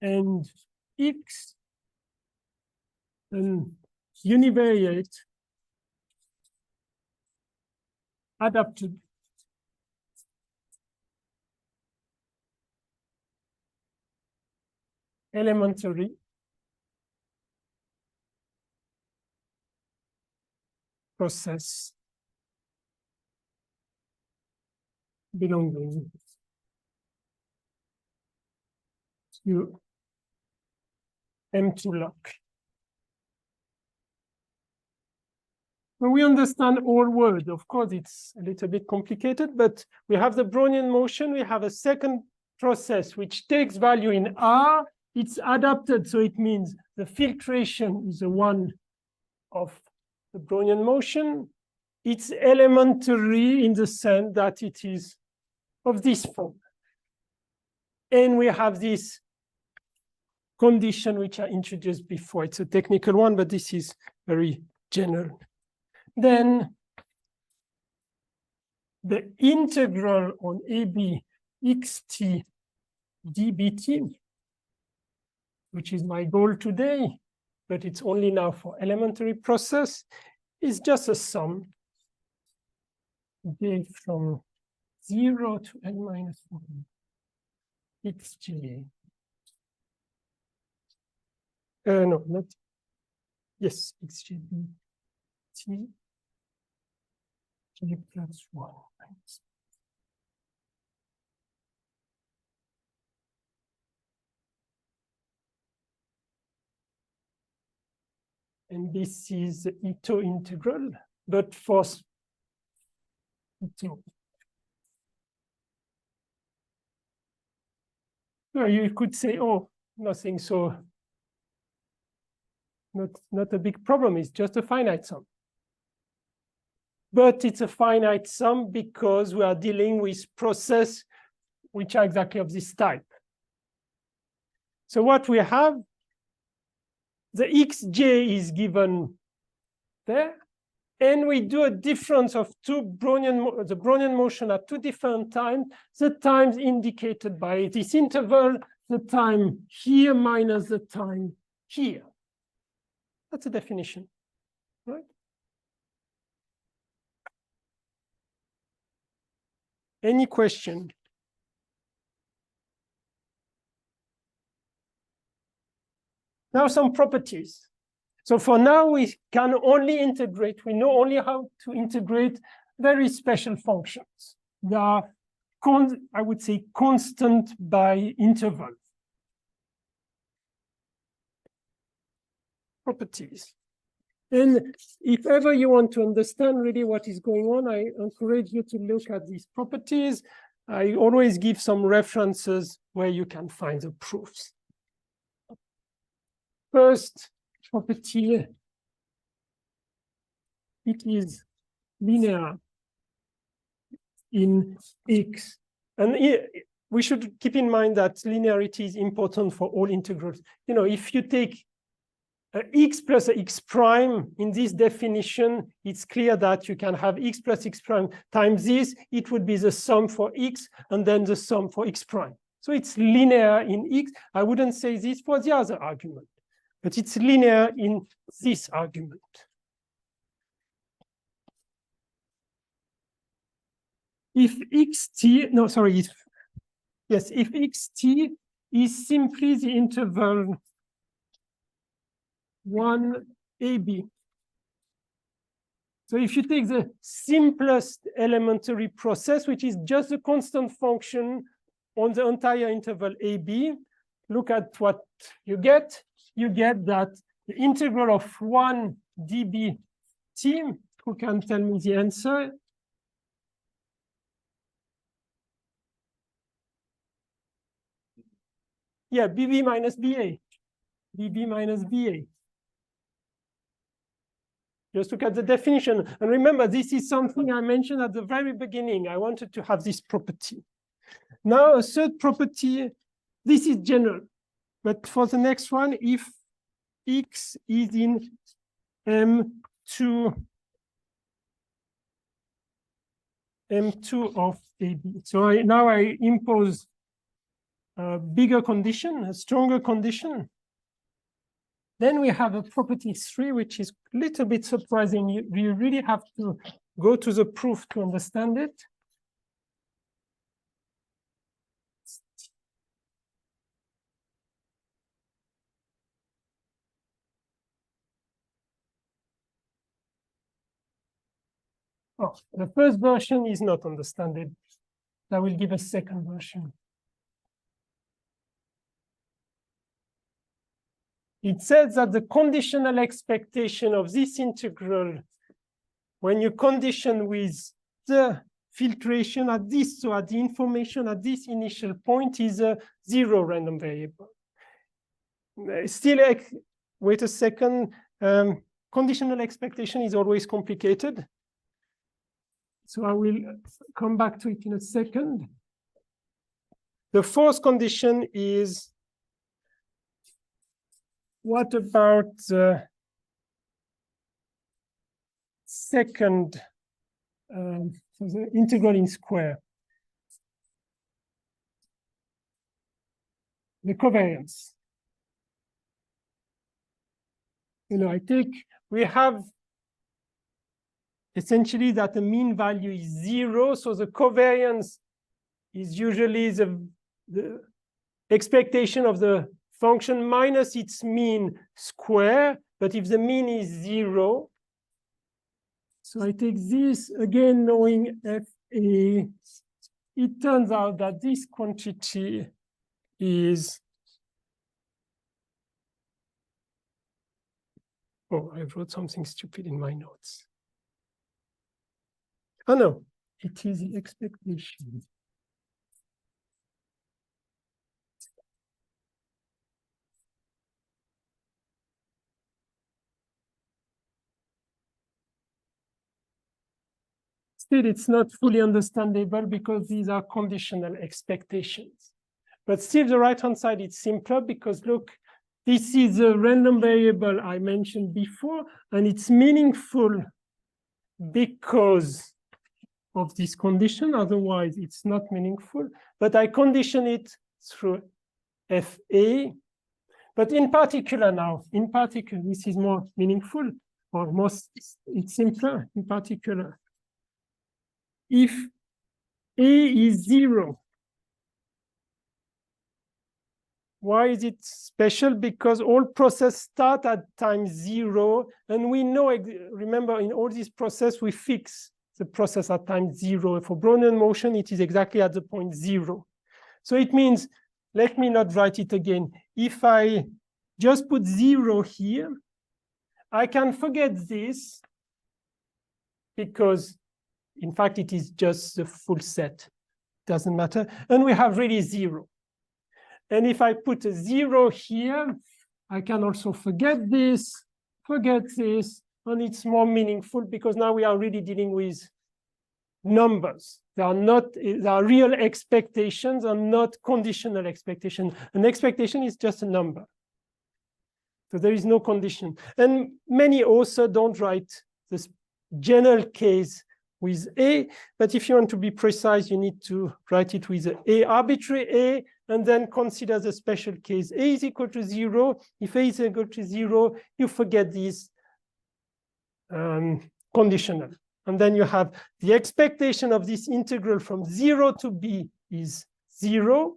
And X and univariate adapted elementary process belonging to M2 lock. When we understand all words, of course, it's a little bit complicated, but we have the Brownian motion. We have a second process which takes value in R. It's adapted, so it means the filtration is the one of the Brownian motion. It's elementary in the sense that it is of this form. And we have this condition which I introduced before. It's a technical one, but this is very general. Then the integral on AB xt dbt, which is my goal today, but it's only now for elementary process, is just a sum from 0 to n minus 1 xj. No, not, yes, xj t g plus 1 minus. And this is the Ito integral, but for Ito. So you could say, oh, nothing so, not a big problem, it's just a finite sum. But it's a finite sum because we are dealing with processes which are exactly of this type. So what we have, the xj is given there, and we do a difference of the Brownian motion at two different times, the times indicated by this interval, the time here minus the time here. That's a definition, right? Any question? Now some properties. So for now, we can only integrate. We know only how to integrate very special functions. They are, I would say, constant by interval. Properties. And if ever you want to understand really what is going on, I encourage you to look at these properties. I always give some references where you can find the proofs. First property, it is linear in X. And we should keep in mind that linearity is important for all integrals. You know, if you take x plus x prime in this definition, it's clear that you can have x plus x prime times this. It would be the sum for x and then the sum for x prime. So it's linear in X. I wouldn't say this for the other argument, but it's linear in this argument. If xt, no, sorry, if xt is simply the interval 1 AB. So if you take the simplest elementary process, which is just a constant function on the entire interval AB, look at what you get. You get that the integral of 1 dB t, who can tell me the answer? Yeah, BB minus BA. BB minus BA. Just look at the definition. And remember, this is something I mentioned at the very beginning. I wanted to have this property. Now, a third property, this is general. But for the next one, if X is in M2 of AB. So now I impose a bigger condition, a stronger condition. Then we have a property 3, which is a little bit surprising. You really have to go to the proof to understand it. Oh, the first version is not understood. I will give a second version. It says that the conditional expectation of this integral, when you condition with the filtration at this, so at the information at this initial point, is a 0 random variable. Still, wait a second. conditional expectation is always complicated. So I will come back to it in a second. The fourth condition is, what about the second, so the integral in square? The covariance. I think we have essentially that the mean value is 0. So the covariance is usually the expectation of the function minus its mean square. But if the mean is 0, so I take this again, knowing FA, it turns out that this quantity is, oh, I wrote something stupid in my notes. Oh no, it is the expectation. Still, it's not fully understandable because these are conditional expectations. But still, the right-hand side, it's simpler because look, this is a random variable I mentioned before, and it's meaningful because of this condition. Otherwise, it's not meaningful. But I condition it through FA. But in particular now, this is more meaningful, or most, it's simpler in particular. If A is 0, why is it special? Because all processes start at time 0, and we know, remember, in all this process, we fix the process at time 0. For Brownian motion, it is exactly at the point 0. So it means, let me not write it again. If I just put 0 here, I can forget this because, in fact, it is just the full set. Doesn't matter. And we have really 0. And if I put a 0 here, I can also forget this, and it's more meaningful because now we are really dealing with numbers. They are real expectations and not conditional expectations. An expectation is just a number. So there is no condition. And many also don't write this general case with A, but if you want to be precise, you need to write it with A, arbitrary A, and then consider the special case. A is equal to 0. If A is equal to 0, you forget these conditional. And then you have the expectation of this integral from 0 to B is 0.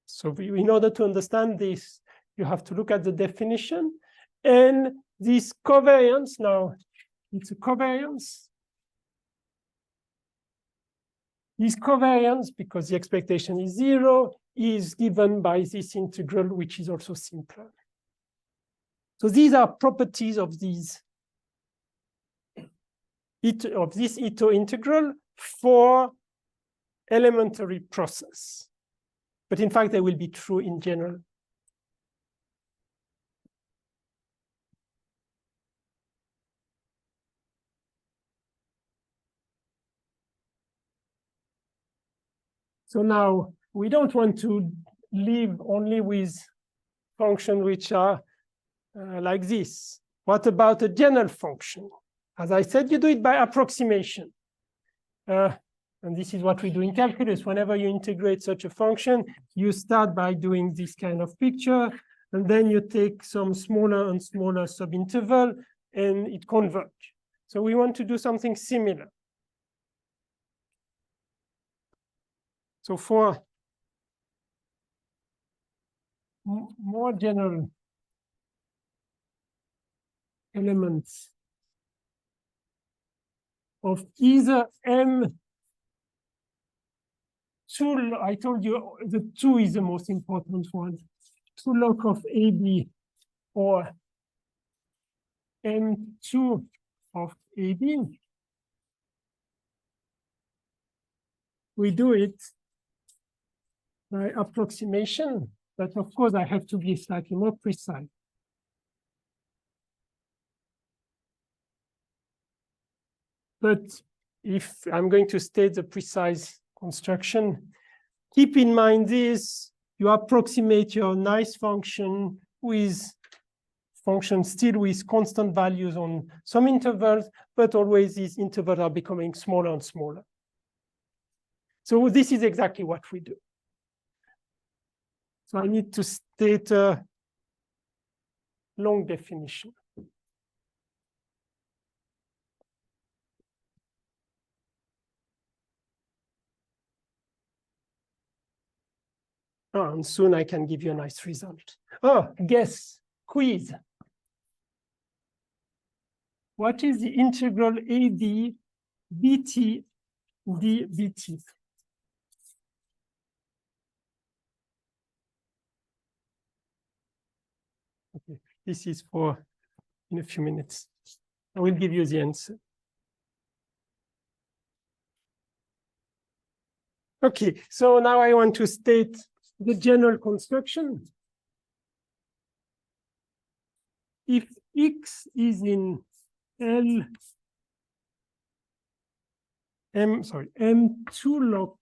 So in order to understand this, you have to look at the definition. And this covariance, now it's a covariance. This covariance, because the expectation is 0, is given by this integral, which is also simpler. So these are properties of these this Ito integral for elementary process. But in fact, they will be true in general. So now we don't want to live only with functions which are like this. What about a general function? As I said, you do it by approximation. And this is what we do in calculus. Whenever you integrate such a function, you start by doing this kind of picture, and then you take some smaller and smaller subinterval, and it converges. So we want to do something similar. So for more general elements of either M2, I told you the 2 is the most important one, 2 log of AB or M2 of AB, we do it by approximation, but of course I have to be slightly more precise. But if I'm going to state the precise construction, keep in mind this, you approximate your nice function with function still with constant values on some intervals, but always these intervals are becoming smaller and smaller. So this is exactly what we do. So I need to state a long definition. Oh, and soon I can give you a nice result. Oh, guess, quiz. What is the integral AD bt dbt? Okay, this is for in a few minutes. I will give you the answer. Okay, so now I want to state the general construction. If X is in M2 log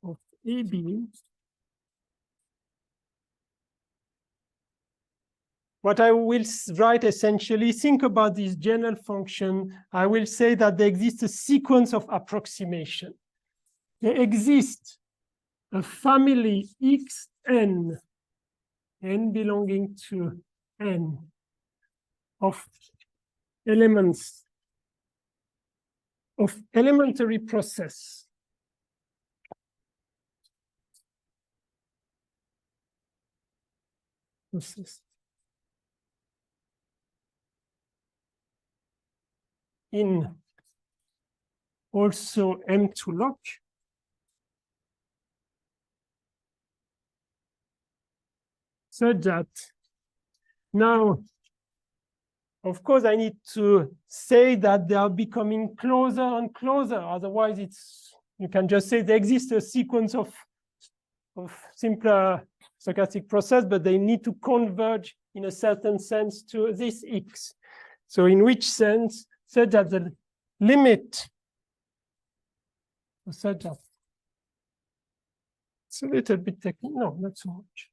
of AB, what I will write essentially, think about this general function. I will say that there exists a sequence of approximation. There exists a family Xn, n belonging to n, of elements of elementary process in also M2 log such that now, of course, I need to say that they are becoming closer and closer. Otherwise, you can just say there exists a sequence of simpler stochastic process, but they need to converge in a certain sense to this X. So in which sense, such that the limit, such that it's a little bit technical, no, not so much.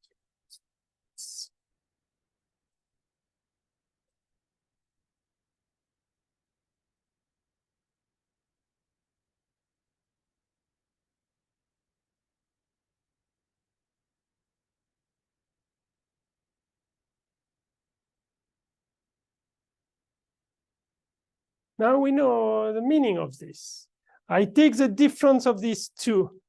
Now we know the meaning of this. I take the difference of these two.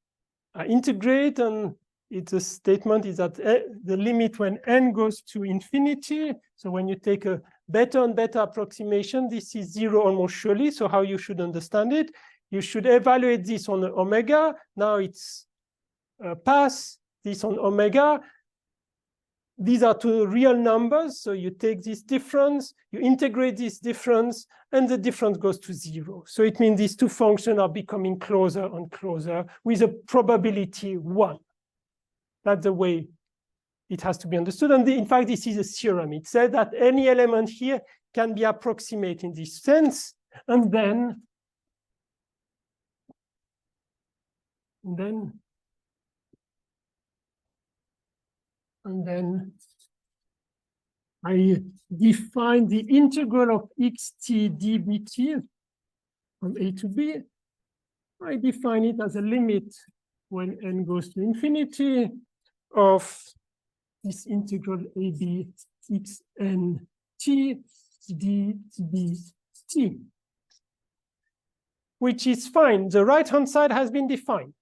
I integrate, and it's a statement is that the limit when n goes to infinity. So when you take a better and better approximation, this is zero almost surely. So how you should understand it, you should evaluate this on omega. Now it's pass this on omega. These are two real numbers. So you take this difference, you integrate this difference, and the difference goes to zero. So it means these two functions are becoming closer and closer with a probability 1. That's the way it has to be understood. And in fact, this is a theorem. It said that any element here can be approximated in this sense. And then I define the integral of xt dbt from A to B. I define it as a limit when n goes to infinity of this integral AB xn t dbt, which is fine. The right-hand side has been defined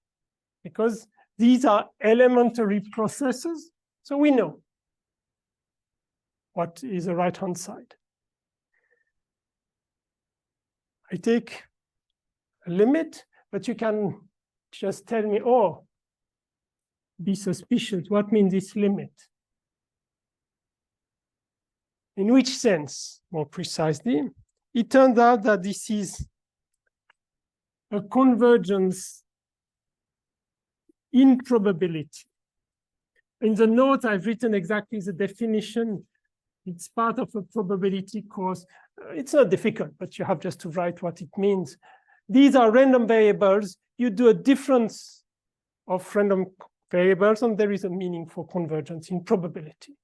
because these are elementary processes. So we know what is the right-hand side. I take a limit, but you can just tell me, oh, be suspicious. What means this limit? In which sense, more precisely? It turns out that this is a convergence in probability. In the note, I've written exactly the definition. It's part of a probability course. It's not difficult, but you have just to write what it means. These are random variables. You do a difference of random variables, and there is a meaning for convergence in probability.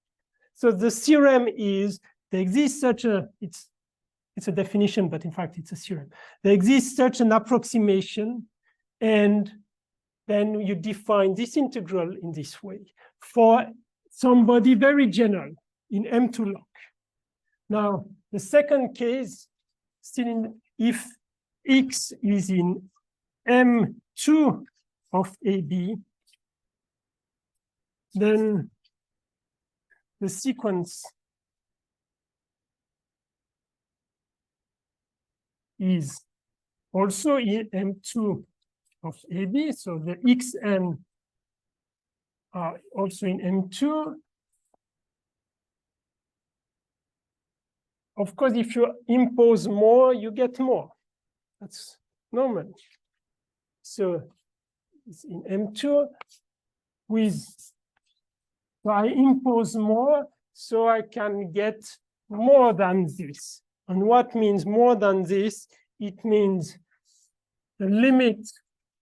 So the theorem is there exists such a, it's a definition, but in fact it's a theorem. There exists such an approximation, and then you define this integral in this way for somebody very general in M2 log. Now, the second case, still in, if X is in M2 of AB, then the sequence is also in M2 of AB, so the Xn are also in M2. Of course, if you impose more, you get more. That's normal. So it's in M2 with, so I impose more, so I can get more than this. And what means more than this? It means the limit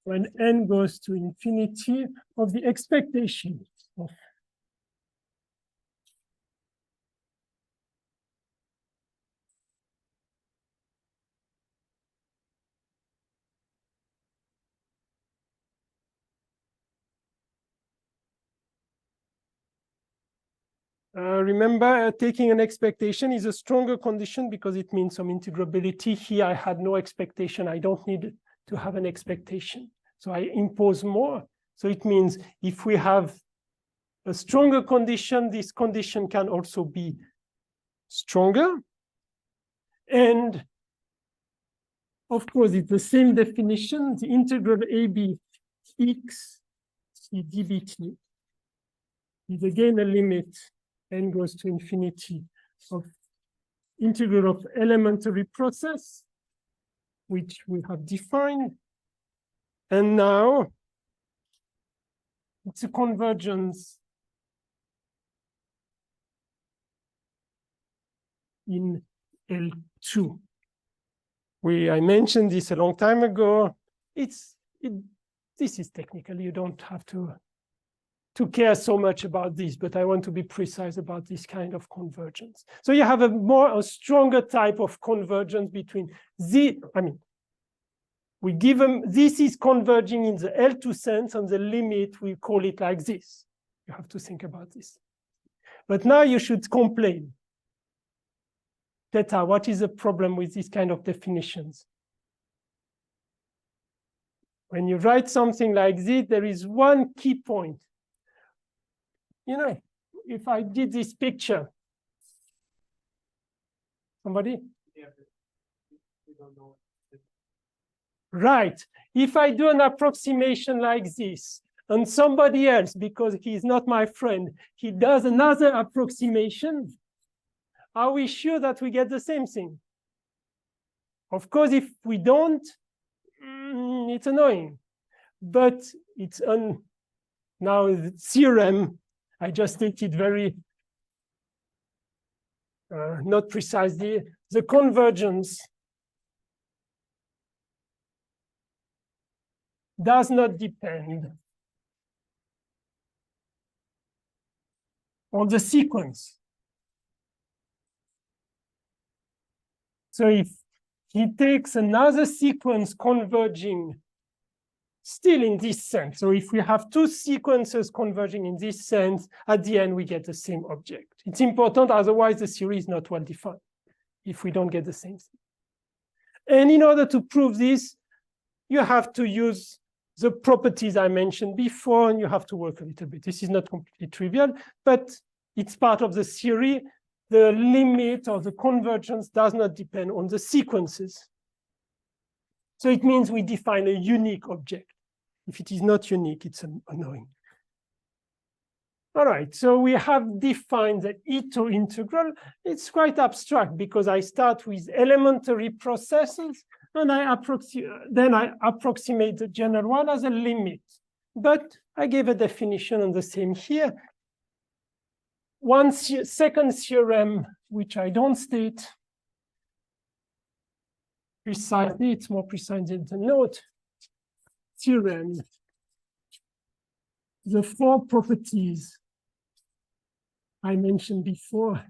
when n goes to infinity of the expectation of remember, taking an expectation is a stronger condition because it means some integrability. Here, I had no expectation. I don't need to have an expectation. So I impose more. So it means if we have a stronger condition, this condition can also be stronger. And of course, it's the same definition. The integral AB x dbt is again a limit n goes to infinity of integral of elementary process, which we have defined. And now it's a convergence in L2. I mentioned this a long time ago. This is technical. You don't have to care so much about this, but I want to be precise about this kind of convergence. So you have a stronger type of convergence between we give them, this is converging in the L2 sense, and the limit, we call it like this. You have to think about this. But now you should complain. Theta, what is the problem with this kind of definitions? When you write something like this, there is one key point. You know, if I did this picture, somebody? Yeah, we don't know. Right. If I do an approximation like this, and somebody else, because he's not my friend, he does another approximation, are we sure that we get the same thing? Of course, if we don't, it's annoying. But it's now the theorem, I just stated very not precisely, the convergence does not depend on the sequence. So if he takes another sequence converging still in this sense, so if we have two sequences converging in this sense, at the end we get the same object. It's important, otherwise the theory is not well defined if we don't get the same thing. And in order to prove this, you have to use the properties I mentioned before, and you have to work a little bit. This is not completely trivial, but it's part of the theory. The limit of the convergence does not depend on the sequences. So it means we define a unique object. If it is not unique, it's annoying. All right, so we have defined the Ito integral. It's quite abstract because I start with elementary processes, and then I approximate the general one as a limit. But I gave a definition on the same here. one second theorem, which I don't state precisely, it's more precise in the note. Theorem, the four properties I mentioned before.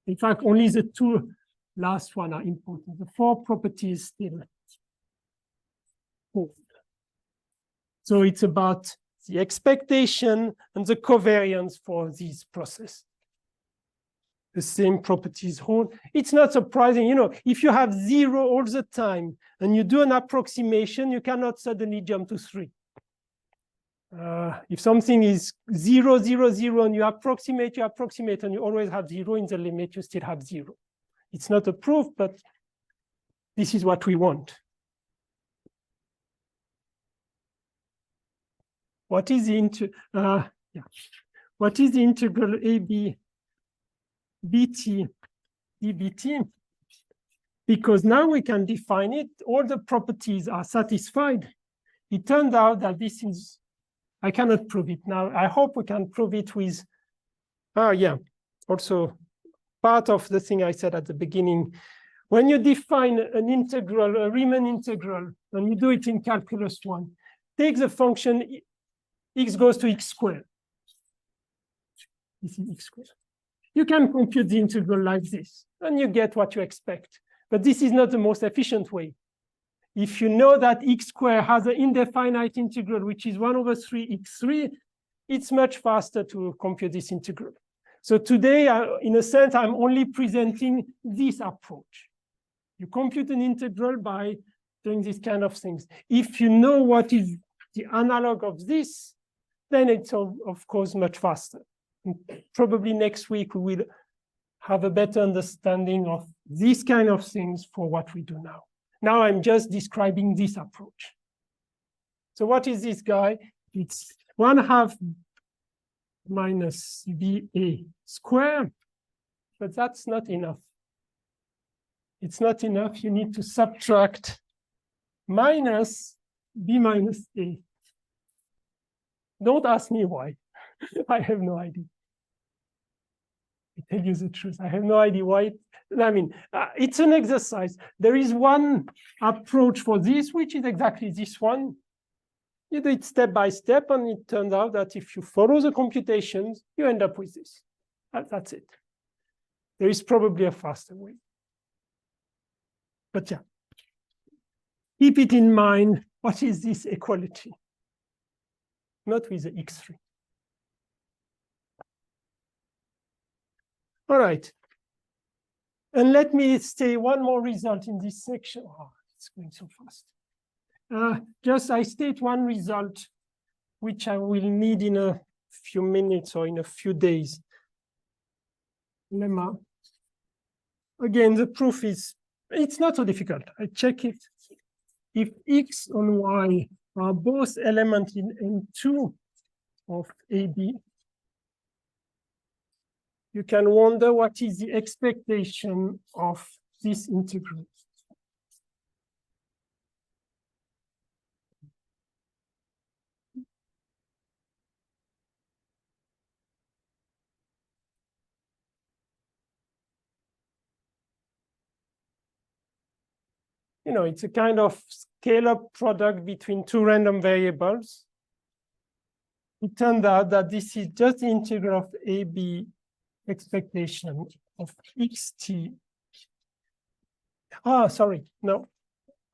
In fact, only the two last one are important. The four properties still hold. So it's about the expectation and the covariance for this process. The same properties hold. It's not surprising, you know, if you have 0 all the time and you do an approximation, you cannot suddenly jump to 3. If something is 0, 0, 0, and you approximate, and you always have 0 in the limit, you still have 0. It's not a proof, but this is what we want. What is the What is the integral AB bt dbt? Because now we can define it. All the properties are satisfied. It turned out that this is, I cannot prove it now. I hope we can prove it with, also part of the thing I said at the beginning. When you define an integral, a Riemann integral, and you do it in calculus 1, take the function x goes to x squared. This is x squared. You can compute the integral like this, and you get what you expect. But this is not the most efficient way. If you know that x squared has an indefinite integral, which is 1 over 3 x3, it's much faster to compute this integral. So today, in a sense, I'm only presenting this approach. You compute an integral by doing these kind of things. If you know what is the analog of this, then it's, of course, much faster. And probably next week, we will have a better understanding of these kind of things for what we do now. Now I'm just describing this approach. So what is this guy? It's 1/2 minus BA squared, but that's not enough. It's not enough. You need to subtract minus B minus A. Don't ask me why. I have no idea. I tell you the truth. I have no idea why. I mean, it's an exercise. There is one approach for this, which is exactly this one. You do it step by step, and it turns out that if you follow the computations, you end up with this. That's it. There is probably a faster way. But yeah, keep it in mind. What is this equality? Not with the x3. All right. And let me say one more result in this section. Oh, it's going so fast. Just I state one result, which I will need in a few minutes or in a few days. Lemma. Again, the proof is, it's not so difficult. I check it. If x and y are both elements in M2 of AB, you can wonder what is the expectation of this integral. You know, it's a kind of scalar product between two random variables. It turned out that this is just the integral of AB expectation of xt. Ah, sorry, no.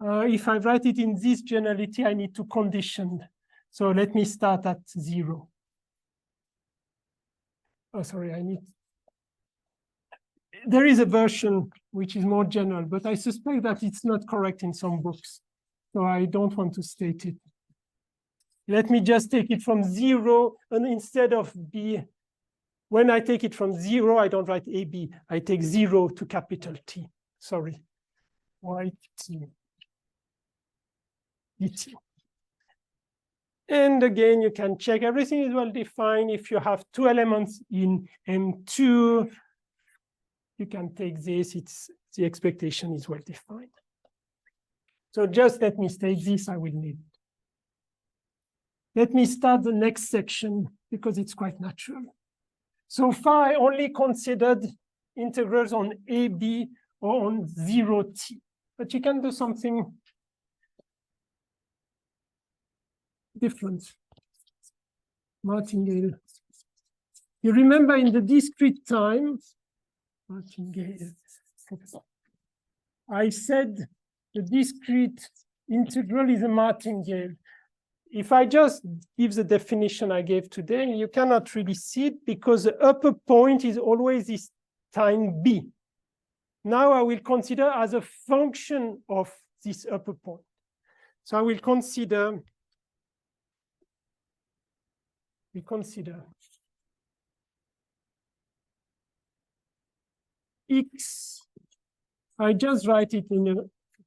If I write it in this generality, I need to condition. So let me start at 0. Oh, sorry, I need. There is a version which is more general, but I suspect that it's not correct in some books. So I don't want to state it. Let me just take it from 0, and instead of B, when I take it from 0, I don't write AB. I take 0 to capital T. Sorry. White T. DT. And again, you can check everything is well defined. If you have two elements in M2, you can take this. It's the expectation is well defined. So just let me state this. I will need it. Let me start the next section because it's quite natural. So far, I only considered integrals on a, b, or on 0t. But you can do something different. Martingale. You remember in the discrete time, Martingale, I said the discrete integral is a martingale. If I just give the definition I gave today, you cannot really see it because the upper point is always this time b. Now I will consider as a function of this upper point. So I will consider, x. I just write it in a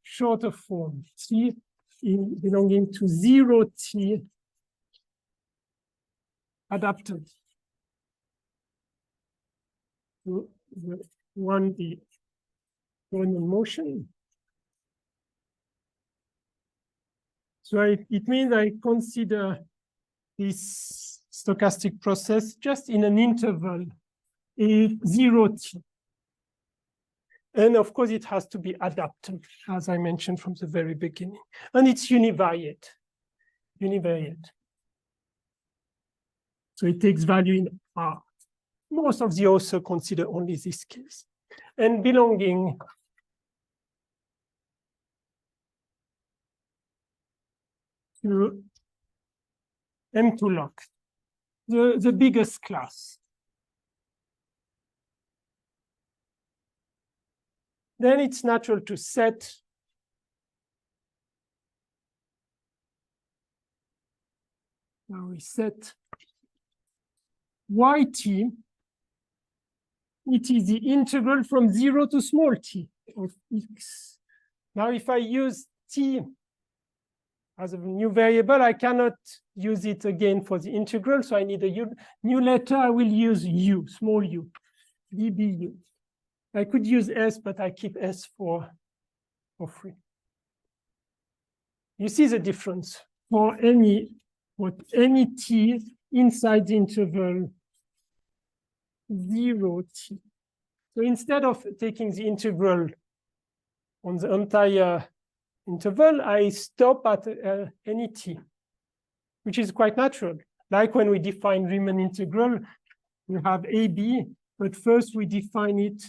shorter form, t in belonging to 0t adapted to the 1D Brownian motion. So it means I consider this stochastic process just in an interval, a 0t. And of course, it has to be adapted, as I mentioned from the very beginning. And it's univariate. So it takes value in R. Most of the authors consider only this case. And belonging to M2 log, the biggest class. Then it's natural to set now we set yt. It is the integral from 0 to small t of x. Now, if I use t as a new variable, I cannot use it again for the integral. So I need a new letter. I will use u, small u, dbu. I could use s, but I keep s for free. You see the difference for any t inside the interval 0t. So instead of taking the integral on the entire interval, I stop at any t, which is quite natural. Like when we define Riemann integral, we have ab, but first we define it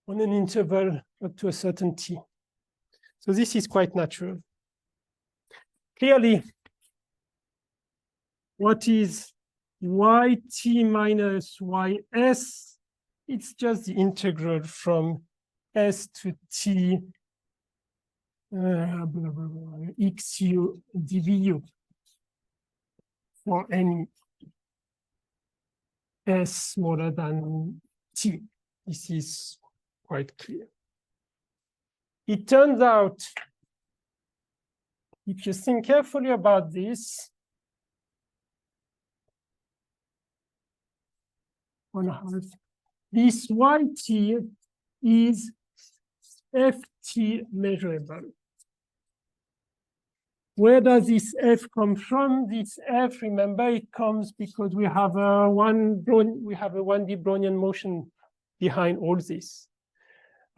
on an interval up to a certain t. So this is quite natural. Clearly, what is yt minus ys? It's just the integral from s to t xu dvu for any s smaller than t. This is quite clear. It turns out, if you think carefully about this, this yt is ft measurable. Where does this f come from? This f, remember, it comes because we have a 1D Brownian motion behind all this.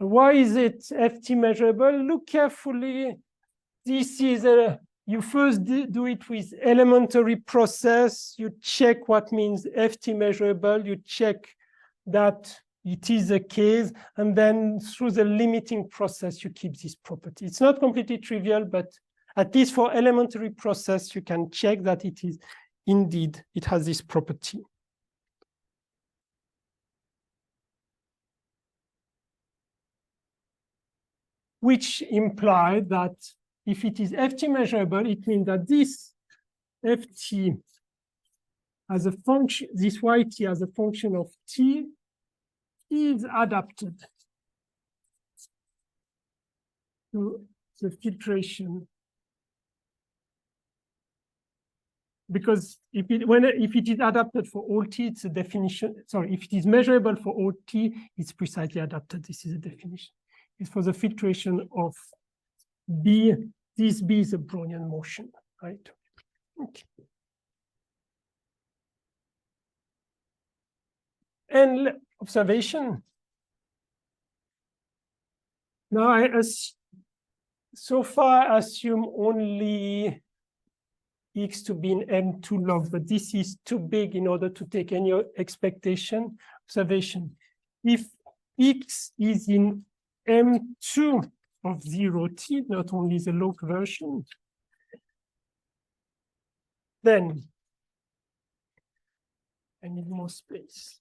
Why is it ft measurable? Look carefully. This is you first do it with elementary process. You check what means ft measurable. You check that it is the case. And then through the limiting process, you keep this property. It's not completely trivial, but at least for elementary process, you can check that it is indeed, it has this property. Which implies that if it is ft measurable, it means that this ft as a function, this yt as a function of t is adapted to the filtration. Because if it is adapted for all t, it's a definition. Sorry, if it is measurable for all t, it's precisely adapted. This is a definition. It's for the filtration of B. This B is a Brownian motion, right? Okay. And observation. Now I so far assume only x to be in M2 log, but this is too big in order to take any expectation. Observation. If x is in M2 of 0t, not only the log version, then I need more space.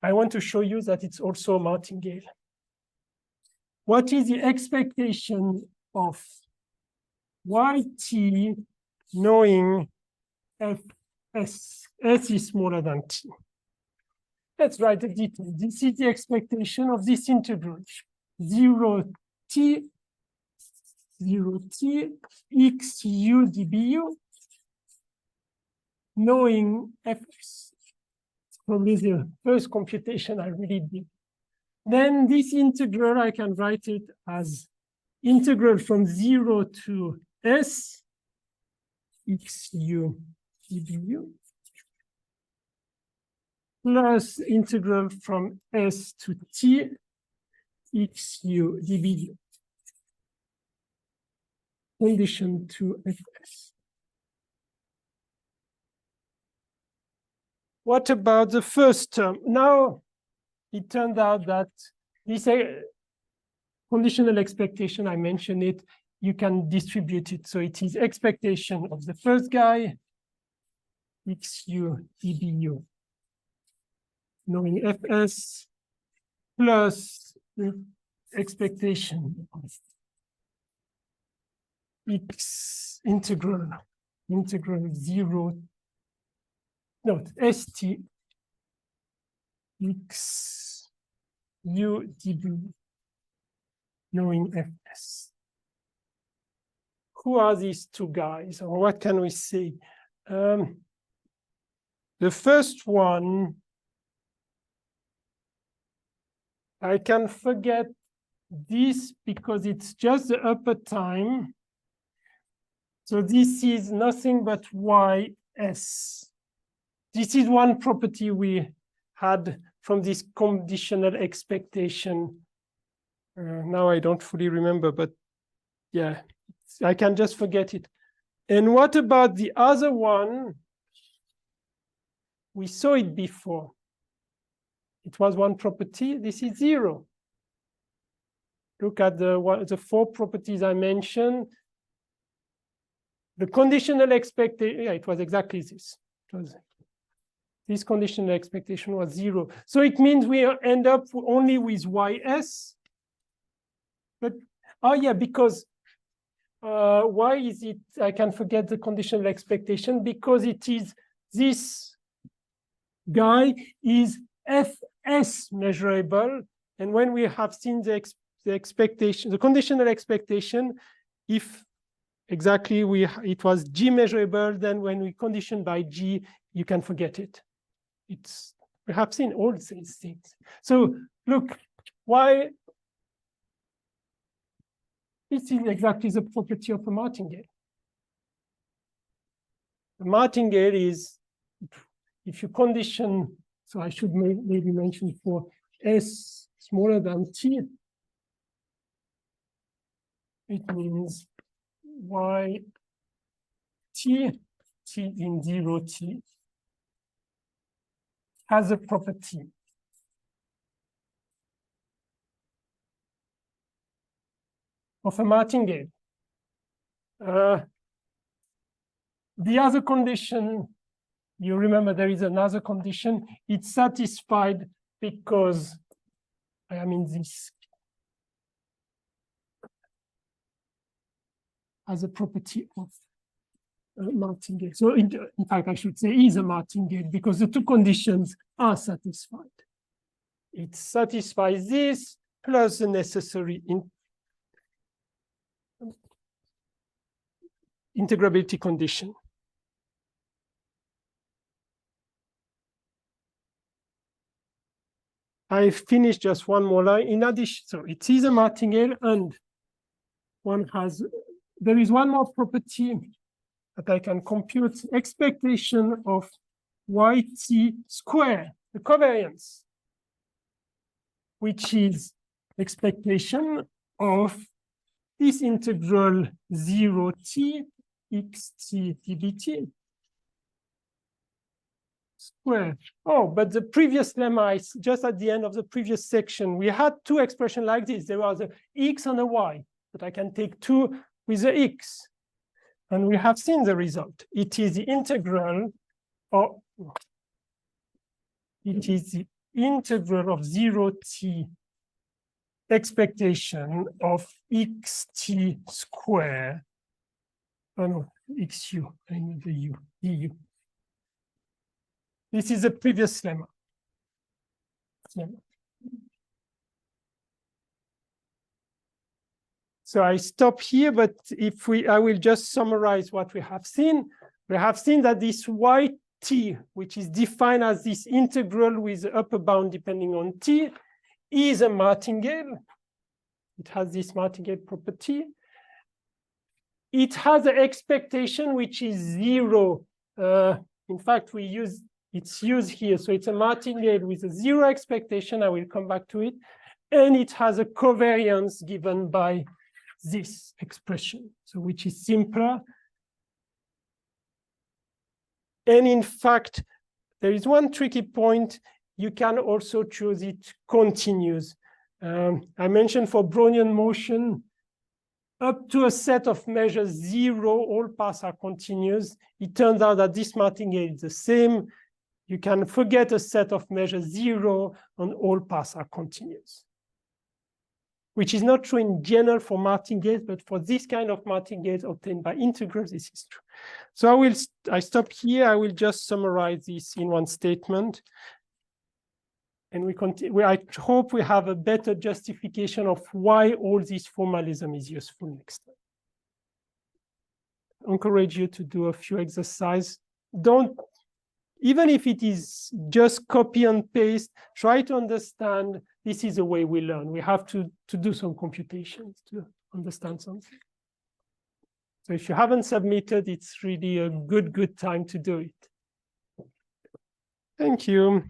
I want to show you that it's also a martingale. What is the expectation of yt knowing fs? S is smaller than t. Let's write the detail. This is the expectation of this integral. 0t x u dbu knowing fs. Probably the first computation I really did. Then this integral, I can write it as integral from 0 to s x u dbu plus integral from s to t x u dbu, condition to fs. What about the first term? Now, it turned out that this conditional expectation, I mentioned it, you can distribute it. So it is expectation of the first guy, xu dbu, knowing fs, plus the expectation of x integral 0, note st x u db knowing fs. Who are these two guys, or what can we say? The first one, I can forget this because it's just the upper time. So this is nothing but ys. This is one property we had from this conditional expectation. Now I don't fully remember, but yeah, I can just forget it. And what about the other one? We saw it before. It was one property. This is 0. Look at the 4 properties I mentioned. The conditional expectation, yeah, it was exactly this. This conditional expectation was 0. So it means we end up only with ys. But, oh yeah, because why is it, I can forget the conditional expectation, because it is this guy is fs measurable. And when we have seen the expectation, the conditional expectation, if exactly it was g measurable, then when we condition by g, you can forget it. It's we have seen all these things. So look, why this is exactly the property of a martingale. The martingale is if you condition, so I should maybe mention for s smaller than t, it means y t in 0t has a property of a martingale. The other condition, you remember there is another condition, it's satisfied because I am in this as a property of martingale. So in fact, I should say is a martingale because the two conditions are satisfied. It satisfies this plus the necessary integrability condition. I finished just one more line. In addition, so it is a martingale, and there is one more property that I can compute, expectation of yt squared, the covariance, which is expectation of this integral 0t xt dbt squared. Oh, but the previous lemma is just at the end of the previous section. We had two expressions like this. There was a x and a y, but I can take two with the x. And we have seen the result. It is the integral of, it is the integral of 0t expectation of xt squared. Oh no, xu, I need the u, du. This is the previous lemma. So I stop here, but if I will just summarize what we have seen. We have seen that this yt, which is defined as this integral with the upper bound depending on t, is a martingale. It has this martingale property. It has an expectation which is 0. In fact, it's used here. So it's a martingale with a 0 expectation. I will come back to it. And it has a covariance given by this expression, so which is simpler. And in fact, there is one tricky point. You can also choose it continuous. I mentioned for Brownian motion, up to a set of measures 0, all paths are continuous. It turns out that this martingale is the same. You can forget a set of measures 0, and all paths are continuous, which is not true in general for martingales, but for this kind of martingales obtained by integrals, this is true. So I stop here. I will just summarize this in one statement. And we continue. I hope we have a better justification of why all this formalism is useful next time. I encourage you to do a few exercises. Even if it is just copy and paste, try to understand this is the way we learn. We have to do some computations to understand something. So if you haven't submitted, it's really a good time to do it. Thank you.